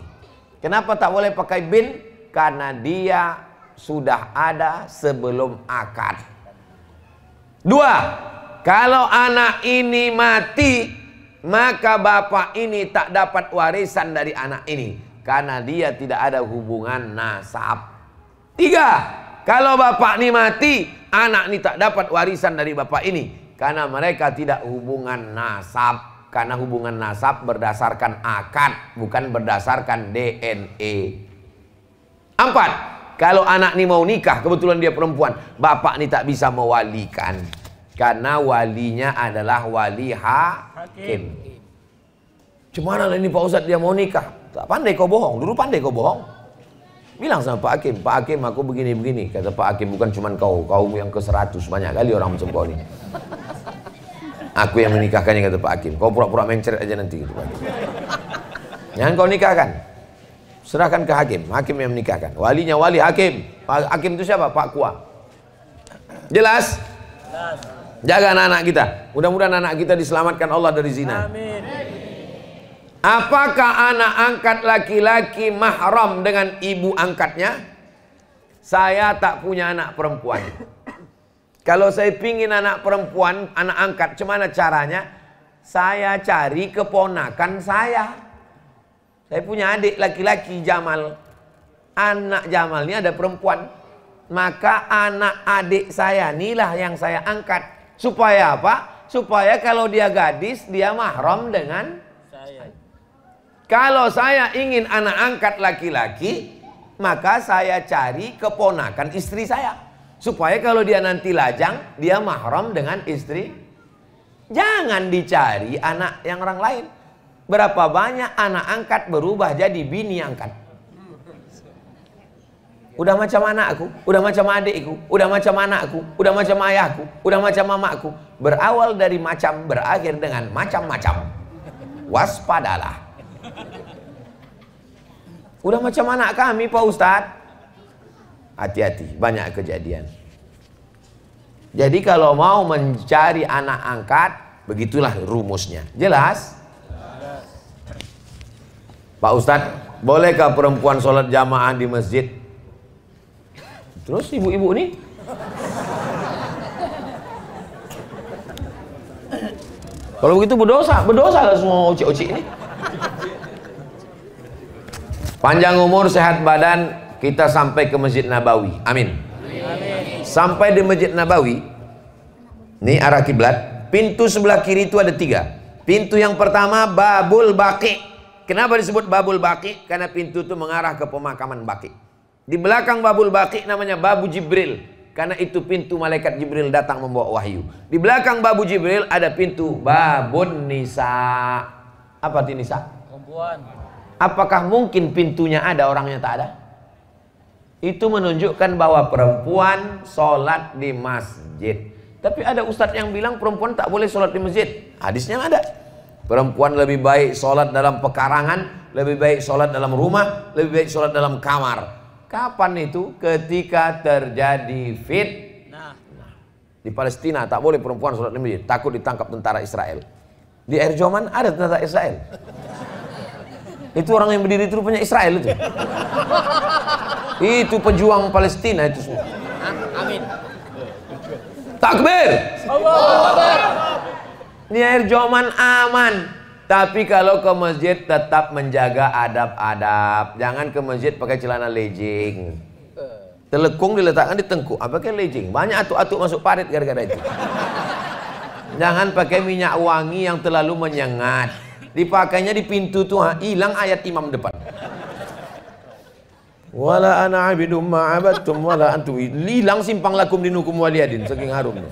Speaker 2: Kenapa tak boleh pakai bin? Karena dia sudah ada sebelum akad. 2. Kalau anak ini mati, maka bapak ini tak dapat warisan dari anak ini. Karena dia tidak ada hubungan nasab. 3. Kalau bapak ini mati, anak ini tak dapat warisan dari bapak ini. Karena mereka tidak hubungan nasab. Karena hubungan nasab berdasarkan akad, bukan berdasarkan DNA. 4. Kalau anak ini mau nikah, kebetulan dia perempuan, bapak ini tak bisa mewalikan. Karena walinya adalah wali hakim. Gimana ini Pak Ustadz dia mau nikah? Tak pandai kau bohong, dulu pandai kau bohong. Bilang sama Pak Hakim, Pak Hakim aku begini-begini. Kata Pak Hakim, bukan cuma kau yang ke-100, banyak kali orang macam kau ini. Aku yang menikahkannya, kata Pak Hakim. Kau pura-pura mencret aja nanti gitu, Pak Hakim. Jangan kau nikahkan. Serahkan ke hakim. Hakim yang menikahkan. Walinya wali hakim. Hakim itu siapa? Pak Kua. Jelas? Jaga anak-anak kita. Mudah-mudahan anak kita diselamatkan Allah dari zina. Amin. Apakah anak angkat laki-laki mahram dengan ibu angkatnya? Saya tak punya anak perempuan. Kalau saya pingin anak perempuan, anak angkat, gimana caranya? Saya cari keponakan saya. Saya punya adik laki-laki Jamal. Anak Jamal ini ada perempuan. Maka anak adik saya inilah yang saya angkat. Supaya apa? Supaya kalau dia gadis, dia mahram dengan saya. Kalau saya ingin anak angkat laki-laki, maka saya cari keponakan istri saya. Supaya kalau dia nanti lajang, dia mahram dengan istri. Jangan dicari anak yang orang lain. Berapa banyak anak angkat berubah jadi bini angkat. Udah macam anakku, udah macam adikku, udah macam anakku, udah macam ayahku, udah macam mamaku. Berawal dari macam, berakhir dengan macam-macam. Waspadalah. Udah macam anak kami Pak Ustadz. Hati-hati, banyak kejadian. Jadi kalau mau mencari anak angkat, begitulah rumusnya. Jelas? Pak Ustadz, bolehkah perempuan sholat jamaah di masjid? Terus ibu-ibu nih? Kalau begitu berdosa lah semua oci-oci ini. Panjang umur, sehat badan, kita sampai ke Masjid Nabawi. Amin. Sampai di Masjid Nabawi, ini arah kiblat. Pintu sebelah kiri itu ada 3. Pintu yang pertama Babul Baqi. Kenapa disebut Babul Baqi? Karena pintu itu mengarah ke pemakaman Baqi. Di belakang Babul Baqi namanya Babu Jibril, karena itu pintu malaikat Jibril datang membawa wahyu. Di belakang Babu Jibril ada pintu Babun Nisa. Apa itu Nisa?
Speaker 3: Perempuan.
Speaker 2: Apakah mungkin pintunya ada, orangnya tak ada? Itu menunjukkan bahwa perempuan sholat di masjid. Tapi ada ustadz yang bilang perempuan tak boleh sholat di masjid. Hadisnya ada. Perempuan lebih baik sholat dalam pekarangan, lebih baik sholat dalam rumah, lebih baik sholat dalam kamar. Kapan itu? Ketika terjadi fitnah. Di Palestina tak boleh perempuan sholat di masjid, takut ditangkap tentara Israel. Di Air Joman ada tentara Israel. Itu orang yang berdiri itu rupanya Israel itu. Itu pejuang Palestina itu semua.
Speaker 3: Amin.
Speaker 2: Takbir.
Speaker 3: Allahu Akbar.
Speaker 2: Di Air Joman aman. Tapi kalau ke masjid tetap menjaga adab-adab. Jangan ke masjid pakai celana legging. Telekung diletakkan di tengkuk. Pakai legging. Banyak atuk-atuk masuk parit gara-gara itu. Jangan pakai minyak wangi yang terlalu menyengat. Dipakainya di pintu tuh, hilang ayat imam depan. Wala ana abidum ma'abattum wala antum. Hilang simpang lakum dinukum waliyadin. Saking harumnya.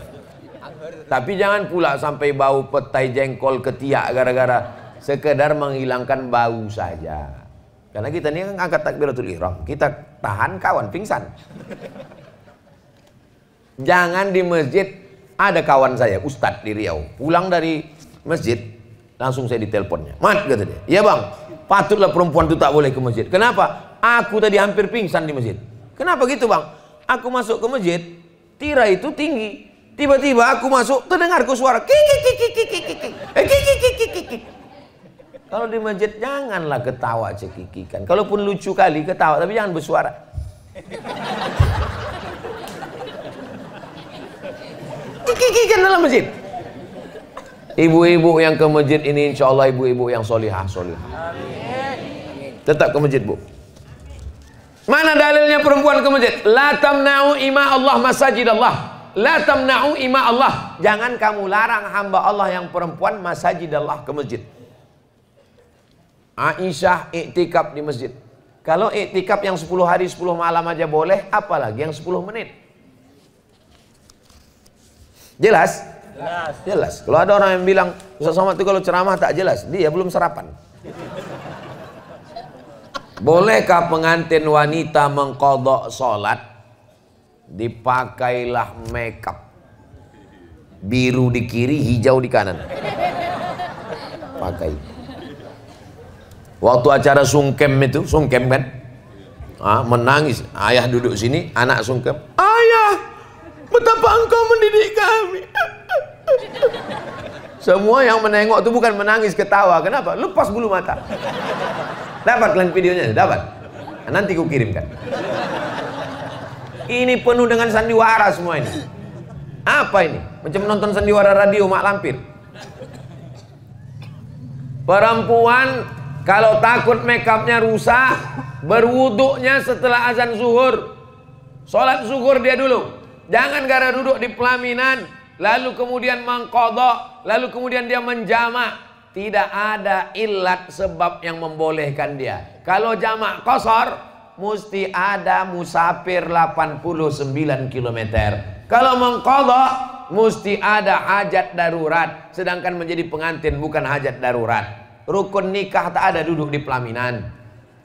Speaker 2: Tapi jangan pula sampai bau petai jengkol ketiak gara-gara sekedar menghilangkan bau saja. Karena kita ini kan angkat takbiratul ihram, kita tahan kawan pingsan. Jangan di masjid. Ada kawan saya ustadz di Riau, pulang dari masjid langsung saya diteleponnya. Mat, kata dia, iya bang, patutlah perempuan itu tak boleh ke masjid. Kenapa? Aku tadi hampir pingsan di masjid. Kenapa gitu bang? Aku masuk ke masjid, tirai itu tinggi. Tiba-tiba aku masuk, terdengarku suara kiki. Kalau di masjid janganlah ketawa cekikikan. Kalaupun lucu kali ketawa, tapi jangan bersuara. Cekikikan dalam masjid. Ibu-ibu yang ke masjid ini insya Allah ibu-ibu yang solihah. Tetap ke masjid bu. Mana dalilnya perempuan ke masjid? La tamna'u ima Allah masajid Allah. La tamna'u ima Allah. Jangan kamu larang hamba Allah yang perempuan masajid Allah ke masjid. Aisyah iktikaf di masjid. Kalau iktikaf yang 10 hari 10 malam aja boleh, apalagi yang 10 menit. Jelas? Jelas. Kalau ada orang yang bilang Ustaz Somad itu kalau ceramah tak jelas, dia belum sarapan. Bolehkah pengantin wanita mengqadha salat? Dipakailah makeup biru di kiri, hijau di kanan. Pakai. Waktu acara sungkem itu, sungkem kan, menangis. Ayah duduk sini, anak sungkem. Ayah, betapa engkau mendidik kami. Semua yang menengok itu bukan menangis, ketawa. Kenapa? Lepas bulu mata. Dapat kalian videonya? Dapat. Nanti ku kirimkan. Ini penuh dengan sandiwara semua ini. Apa ini? Macam nonton sandiwara radio Mak Lampir. Perempuan kalau takut makeupnya rusak, berwuduknya setelah azan zuhur. Sholat zuhur dia dulu. Jangan gara duduk di pelaminan, lalu kemudian mengqadha, lalu kemudian dia menjamak. Tidak ada ilat sebab yang membolehkan dia. Kalau jamak qasar, mesti ada musafir 89 km. Kalau mengqadha mesti ada hajat darurat, sedangkan menjadi pengantin bukan hajat darurat. Rukun nikah tak ada duduk di pelaminan.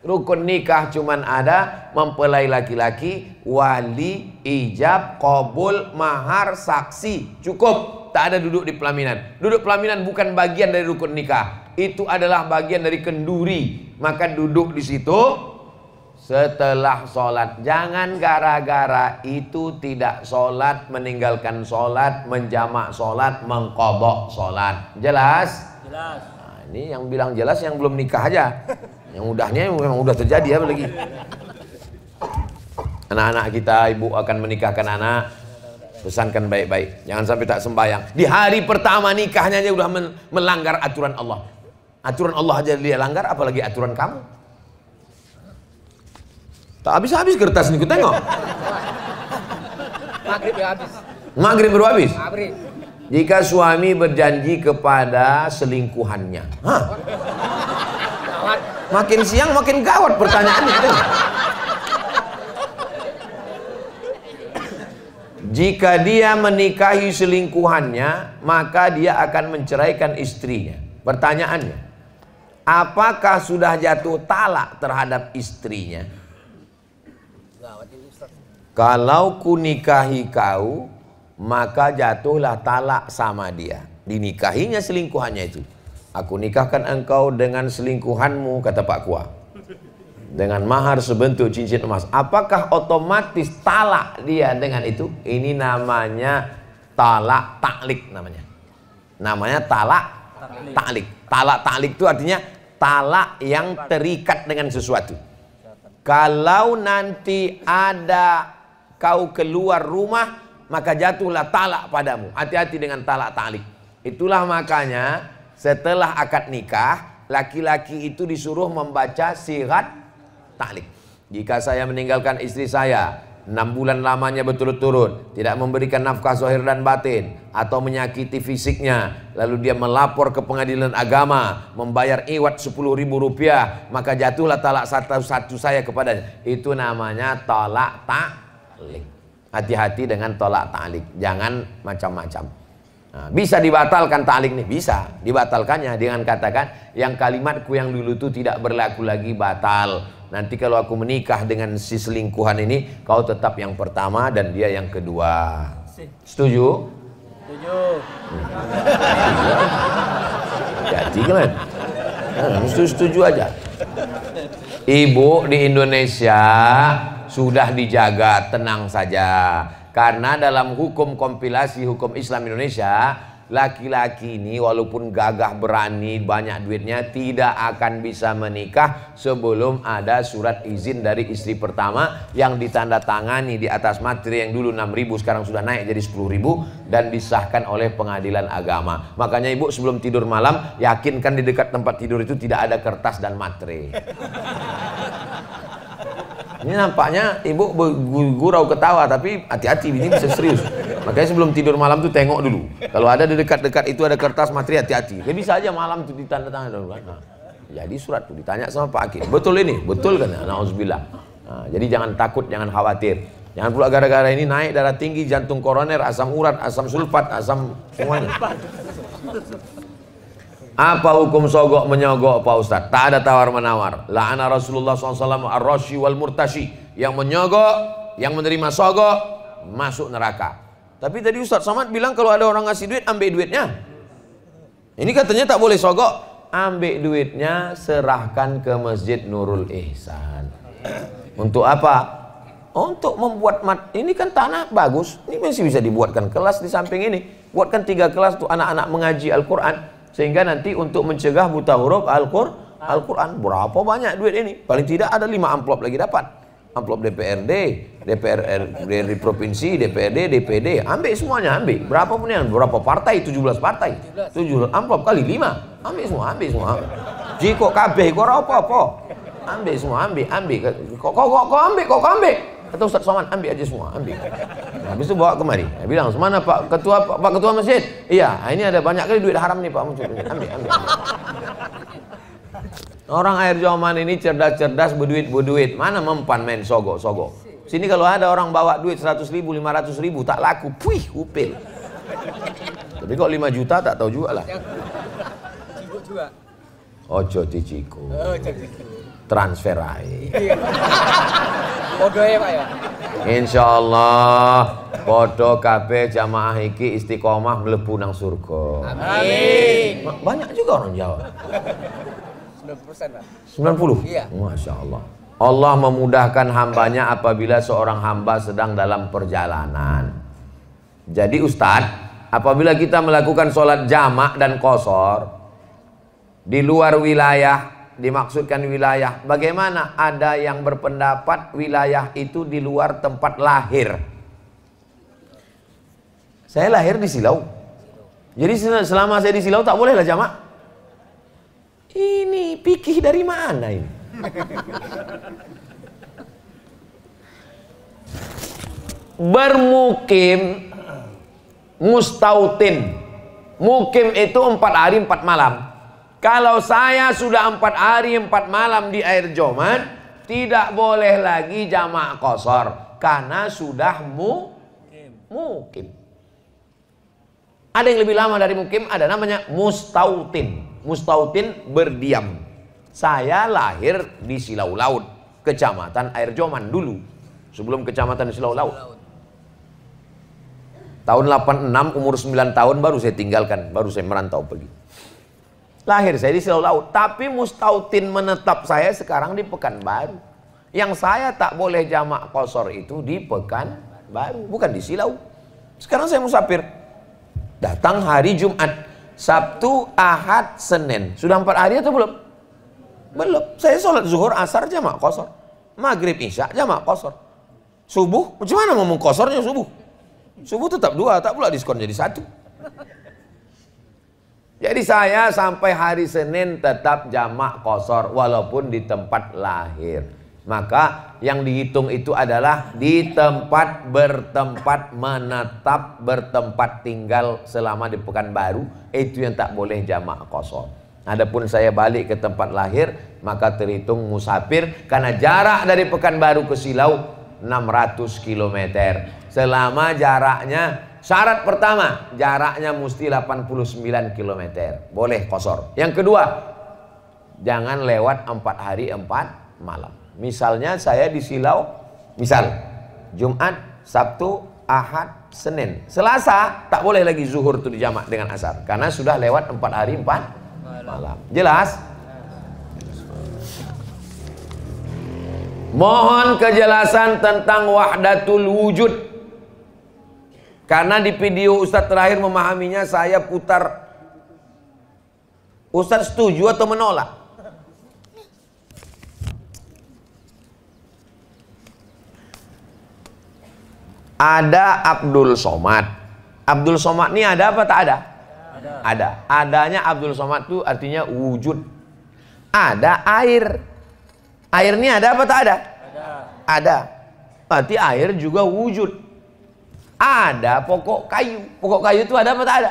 Speaker 2: Rukun nikah cuman ada mempelai laki-laki, wali, ijab, qabul, mahar, saksi, cukup. Tak ada duduk di pelaminan. Duduk pelaminan bukan bagian dari rukun nikah. Itu adalah bagian dari kenduri. Maka duduk di situ setelah sholat. Jangan gara-gara itu tidak sholat, meninggalkan sholat, menjamak sholat, mengqadha sholat. Jelas?
Speaker 3: Jelas.
Speaker 2: Nah, ini yang bilang jelas yang belum nikah aja. Yang udahnya memang udah terjadi apa lagi. Anak-anak kita, ibu akan menikahkan anak, pesankan baik-baik, jangan sampai tak sembahyang. Di hari pertama nikahnya aja udah melanggar aturan Allah. Aturan Allah aja dia langgar, apalagi aturan kamu. Tak habis-habis kertas nih, ku tengok.
Speaker 3: Maghrib ya habis.
Speaker 2: Maghrib baru habis.
Speaker 3: Maghrib.
Speaker 2: Jika suami berjanji kepada selingkuhannya, hah? Makin siang makin gawat pertanyaannya. Jika dia menikahi selingkuhannya, maka dia akan menceraikan istrinya. Pertanyaannya, apakah sudah jatuh talak terhadap istrinya? Kalau ku nikahi kau, maka jatuhlah talak sama dia. Dinikahinya selingkuhannya itu. Aku nikahkan engkau dengan selingkuhanmu, kata Pak Kua, dengan mahar sebentuk cincin emas. Apakah otomatis talak dia dengan itu? Ini namanya talak taklik namanya. Namanya talak taklik. Talak taklik itu artinya talak yang terikat dengan sesuatu. Kalau nanti ada kau keluar rumah, maka jatuhlah talak padamu. Hati-hati dengan talak taklik. Itulah makanya setelah akad nikah, laki-laki itu disuruh membaca sirat taklik. Jika saya meninggalkan istri saya 6 bulan lamanya berturut-turut, tidak memberikan nafkah zahir dan batin, atau menyakiti fisiknya, lalu dia melapor ke pengadilan agama, membayar iwat 10.000 rupiah, maka jatuhlah talak satu saya kepadanya. Itu namanya talak taklik. Hati-hati dengan talak taklik, jangan macam-macam. Nah, bisa dibatalkan taklik nih, bisa dibatalkannya dengan katakan yang kalimatku yang dulu itu tidak berlaku lagi, batal. Nanti kalau aku menikah dengan si selingkuhan ini, kau tetap yang pertama dan dia yang kedua. Setuju?
Speaker 3: Setuju.
Speaker 2: Hati kan? Setuju aja. Ibu di Indonesia sudah dijaga, tenang saja. Karena dalam hukum kompilasi hukum Islam Indonesia, laki-laki ini walaupun gagah berani banyak duitnya tidak akan bisa menikah sebelum ada surat izin dari istri pertama yang ditandatangani di atas materi yang dulu 6.000 sekarang sudah naik jadi 10.000 dan disahkan oleh pengadilan agama. Makanya ibu sebelum tidur malam yakinkan di dekat tempat tidur itu tidak ada kertas dan materi. Ini nampaknya ibu gurau ketawa, tapi hati-hati ini bisa serius. Makanya sebelum tidur malam tuh tengok dulu. Kalau ada di dekat-dekat itu ada kertas materi, hati-hati. Kayak bisa aja malam tuh ditandatangan dulu. Nah, jadi surat tuh ditanya sama Pak Hakim. Betul ini? Betul kan? Nauzubillah. Nah, jadi jangan takut, jangan khawatir. Jangan pula gara-gara ini naik darah tinggi, jantung koroner, asam urat, asam sulfat, asam semuanya. Apa hukum sogok menyogok Pak Ustadz? Tak ada tawar-menawar. La'ana Rasulullah SAW ar-rashi wal murtashi. Yang menyogok, yang menerima sogok, masuk neraka. Tapi tadi Ustadz Somad bilang kalau ada orang ngasih duit, ambil duitnya. Ini katanya tak boleh sogok. Ambil duitnya, serahkan ke Masjid Nurul Ihsan. Untuk apa? Untuk membuat ini kan tanah bagus. Ini masih bisa dibuatkan kelas di samping ini. Buatkan 3 kelas tuh anak-anak mengaji Al-Quran. Sehingga nanti untuk mencegah buta huruf Al-Quran. Berapa banyak duit ini? Paling tidak ada 5 amplop lagi dapat. Amplop DPRD, DPRD provinsi, DPRD, DPD. Ambil semuanya, ambil. Berapa pun yang, berapa partai? 17 partai. 17 amplop kali 5. Ambil semua, ambil semua. Jika kabeh kok apa-apa. Ambil semua, ambil. Kok ambil. Kata Ustadz Somad, ambil aja semua, ambil. Nah, habis itu bawa kemari. Dia bilang, "Semana Pak Ketua Masjid?" "Iya, ini ada banyak kali duit haram nih Pak muncul. Ambil. Orang air Joman ini cerdas-cerdas, berduit. Mana mempan main sogok. Sini kalau ada orang bawa duit 100.000, 500.000 tak laku, puih, upil. Tapi kok 5 juta tak tahu juga lah.
Speaker 3: Cibuk juga.
Speaker 2: Ojo ciciku.
Speaker 3: Oh, jadi.
Speaker 2: Transfer aja.
Speaker 3: Podo ya Pak ya.
Speaker 2: Insyaallah podo kabeh jamaah iki istiqomah mlebu nang surga.
Speaker 3: Amin.
Speaker 2: Banyak juga orang Jawa.
Speaker 3: 90% Pak.
Speaker 2: 90?
Speaker 3: Iya.
Speaker 2: Masya Allah. Allah memudahkan hambanya apabila seorang hamba sedang dalam perjalanan. Jadi Ustadz, apabila kita melakukan sholat jamak dan qashar di luar wilayah, dimaksudkan wilayah, bagaimana? Ada yang berpendapat wilayah itu di luar tempat lahir. Saya lahir di Silau. Jadi selama saya di Silau tak bolehlah jamak. Ini fikih dari mana ini? Bermukim, mustautin. Mukim itu 4 hari 4 malam. Kalau saya sudah 4 hari 4 malam di air Joman, tidak boleh lagi jamak qashar karena sudah mukim. Ada yang lebih lama dari mukim, ada namanya mustautin. Mustautin berdiam. Saya lahir di Silau Laut, kecamatan Air Joman dulu, sebelum kecamatan Silau Laut. Tahun 86, umur 9 tahun baru saya tinggalkan, baru saya merantau pergi. Lahir saya di Silau Laut, tapi mustautin menetap saya sekarang di Pekanbaru. Yang saya tak boleh jamak qashar itu di Pekanbaru, bukan di Silau. Sekarang saya musafir. Datang hari Jumat, Sabtu, Ahad, Senin. Sudah 4 hari atau belum? Belum. Saya sholat zuhur, asar, jamak qashar. Maghrib, isya, jamak qashar. Subuh, macam mana ngomong qasharnya subuh? Subuh tetap 2, tak pula diskon jadi 1. Jadi saya sampai hari Senin tetap jamak qashar walaupun di tempat lahir. Maka yang dihitung itu adalah di tempat bertempat menetap, bertempat tinggal selama di Pekanbaru, itu yang tak boleh jamak qashar. Adapun saya balik ke tempat lahir, maka terhitung musafir karena jarak dari Pekanbaru ke Silau 600 km. Selama jaraknya, syarat pertama, jaraknya mesti 89 km. Boleh qashar. Yang kedua, jangan lewat 4 hari 4 malam. Misalnya saya di Silau, misal Jumat, Sabtu, Ahad, Senin. Selasa tak boleh lagi zuhur itu dijamak dengan asar karena sudah lewat 4 hari 4 malam. Jelas? Mohon kejelasan tentang wahdatul wujud. Karena di video Ustadz terakhir memahaminya saya putar. Ustadz setuju atau menolak? Ada Abdul Somad. Abdul Somad ini ada apa tak ada? Ada. Adanya Abdul Somad itu artinya wujud. Ada air. Air ini ada apa tak ada? Ada. Berarti air juga wujud. Ada pokok kayu. Pokok kayu itu ada apa tak ada?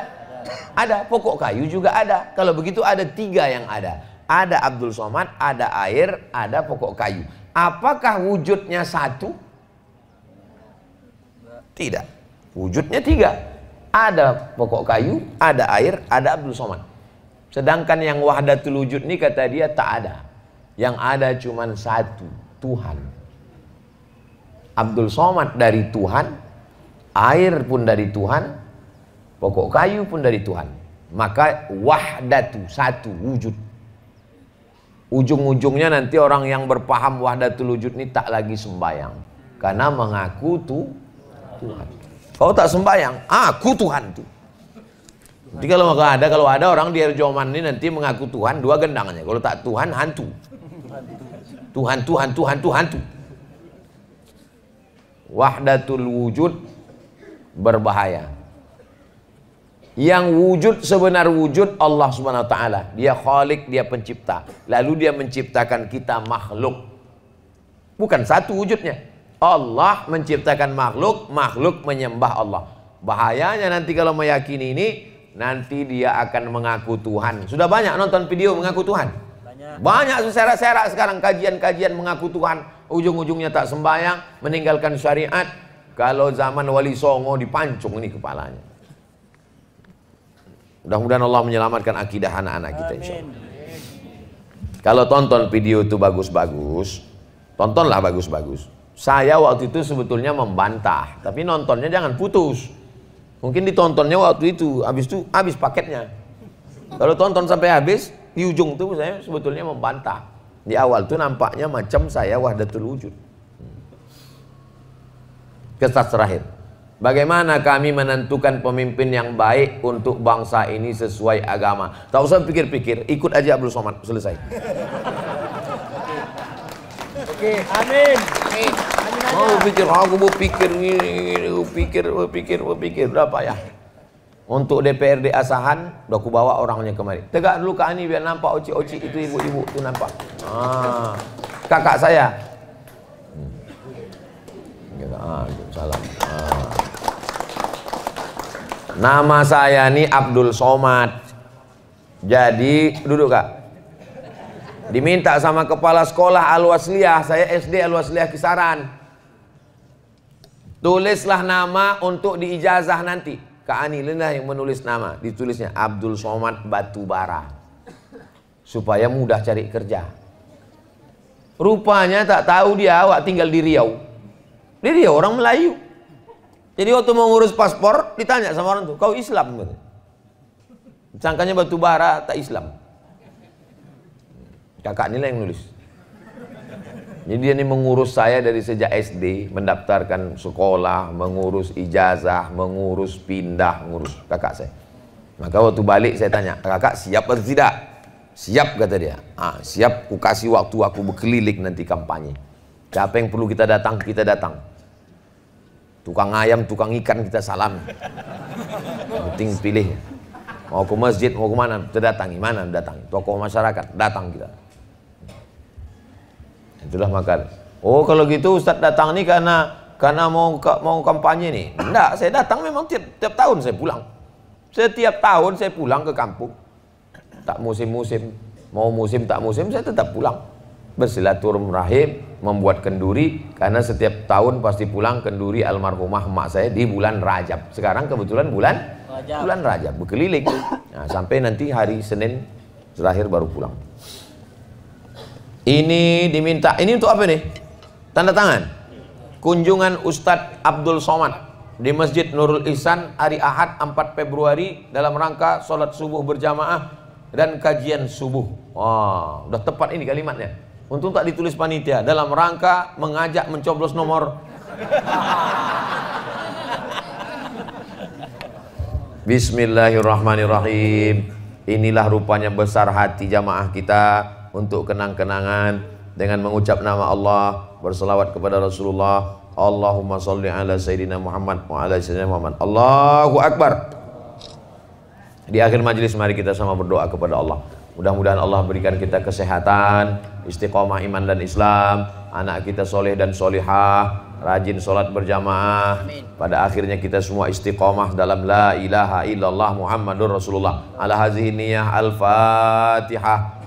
Speaker 2: Ada. Pokok kayu juga ada. Kalau begitu ada 3 yang ada. Ada Abdul Somad, ada air, ada pokok kayu. Apakah wujudnya satu? Tidak. Wujudnya 3. Ada pokok kayu, ada air, ada Abdul Somad. Sedangkan yang wahdatul wujud ini kata dia tak ada. Yang ada cuma satu, Tuhan. Abdul Somad dari Tuhan, air pun dari Tuhan, pokok kayu pun dari Tuhan. Maka wahdatu, satu, wujud. Ujung-ujungnya nanti orang yang berpaham wahdatul wujud ini tak lagi sembahyang. Karena mengaku Tuhan. Kalau tak sembahyang, aku Tuhan tuh. Jadi kalau ada orang di Joman ini nanti mengaku Tuhan, 2 gendangnya. Kalau tak Tuhan, hantu. Tuhan. Wahdatul wujud berbahaya. Yang wujud sebenar wujud Allah Subhanahu wa taala. Dia Khalik, dia pencipta. Lalu dia menciptakan kita makhluk. Bukan satu wujudnya. Allah menciptakan makhluk, makhluk menyembah Allah. Bahayanya nanti kalau meyakini ini, nanti dia akan mengaku Tuhan. Sudah banyak nonton video mengaku Tuhan. Banyak serak-serak sekarang kajian-kajian mengaku Tuhan, ujung-ujungnya tak sembahyang, meninggalkan syariat. Kalau zaman Wali Songo dipancung ini kepalanya. Mudah-mudahan Allah menyelamatkan akidah anak-anak kita, insyaallah. Kalau tonton video itu bagus-bagus, tontonlah bagus-bagus. Saya waktu itu sebetulnya membantah, tapi nontonnya jangan putus. Mungkin ditontonnya waktu itu habis paketnya. Kalau tonton sampai habis, di ujung tuh saya sebetulnya membantah. Di awal tuh nampaknya macam saya wahdatul wujud. Kisah terakhir. Bagaimana kami menentukan pemimpin yang baik untuk bangsa ini sesuai agama? Tak usah pikir-pikir, ikut aja Abdul Somad, selesai.
Speaker 3: Oke, amin.
Speaker 2: Mau pikir, aku mau pikir, berapa ya? Untuk DPRD Asahan, udah aku bawa orangnya kemari. Tegak dulu Kak Ani biar nampak oci-oci itu ibu-ibu itu nampak. Kakak saya. Salam. Nama saya nih Abdul Somad. Jadi duduk Kak. Diminta sama kepala sekolah Al-Wasliyah, saya SD Al-Wasliyah Kisaran. Tulislah nama untuk diijazah nanti. Kak Ani lah yang menulis nama, ditulisnya Abdul Somad Batubara, supaya mudah cari kerja. Rupanya tak tahu dia awak tinggal di Riau. Di Riau orang Melayu. Jadi waktu mau ngurus paspor ditanya sama orang tuh, kau Islam? Sangkanya Batubara tak Islam. Kakak ini lah yang nulis. Jadi dia ini mengurus saya dari sejak SD, mendaftarkan sekolah, mengurus ijazah, mengurus pindah, mengurus kakak saya. Maka waktu balik saya tanya, kakak siap atau tidak? Siap kata dia. Siap, aku kasih waktu aku berkeliling nanti kampanye. Siapa yang perlu kita datang, kita datang. Tukang ayam, tukang ikan kita salam. Penting pilih. Mau ke masjid, mau ke mana, kita datangi. Mana datangi? Tokoh masyarakat, datang kita. Itulah makan. Oh kalau gitu Ustadz datang nih karena mau kampanye nih. Enggak, saya datang memang tiap tahun saya pulang. Setiap tahun saya pulang ke kampung. Tak musim-musim, mau musim tak musim saya tetap pulang. Bersilaturahim, membuat kenduri karena setiap tahun pasti pulang kenduri almarhumah emak saya di bulan Rajab. Sekarang kebetulan bulan Rajab berkeliling. Nah, sampai nanti hari Senin terakhir baru pulang. Ini diminta, ini untuk apa nih? Tanda tangan. Kunjungan Ustadz Abdul Somad di Masjid Nurul Ihsan hari Ahad 4 Februari dalam rangka sholat subuh berjamaah dan kajian subuh. Wah, udah tepat ini kalimatnya. Untung tak ditulis panitia. Dalam rangka mengajak mencoblos nomor. Bismillahirrahmanirrahim. Inilah rupanya besar hati jamaah kita untuk kenang-kenangan dengan mengucap nama Allah, berselawat kepada Rasulullah. Allahumma sholli ala Sayyidina Muhammad wa ala Sayyidina Muhammad. Allahu Akbar. Di akhir majelis mari kita sama berdoa kepada Allah. Mudah-mudahan Allah berikan kita kesehatan, istiqomah iman dan Islam, anak kita soleh dan solihah, rajin sholat berjamaah. Amin. Pada akhirnya kita semua istiqomah dalam la ilaha illallah Muhammadur Rasulullah. Ala hazihi niyah al-Fatihah.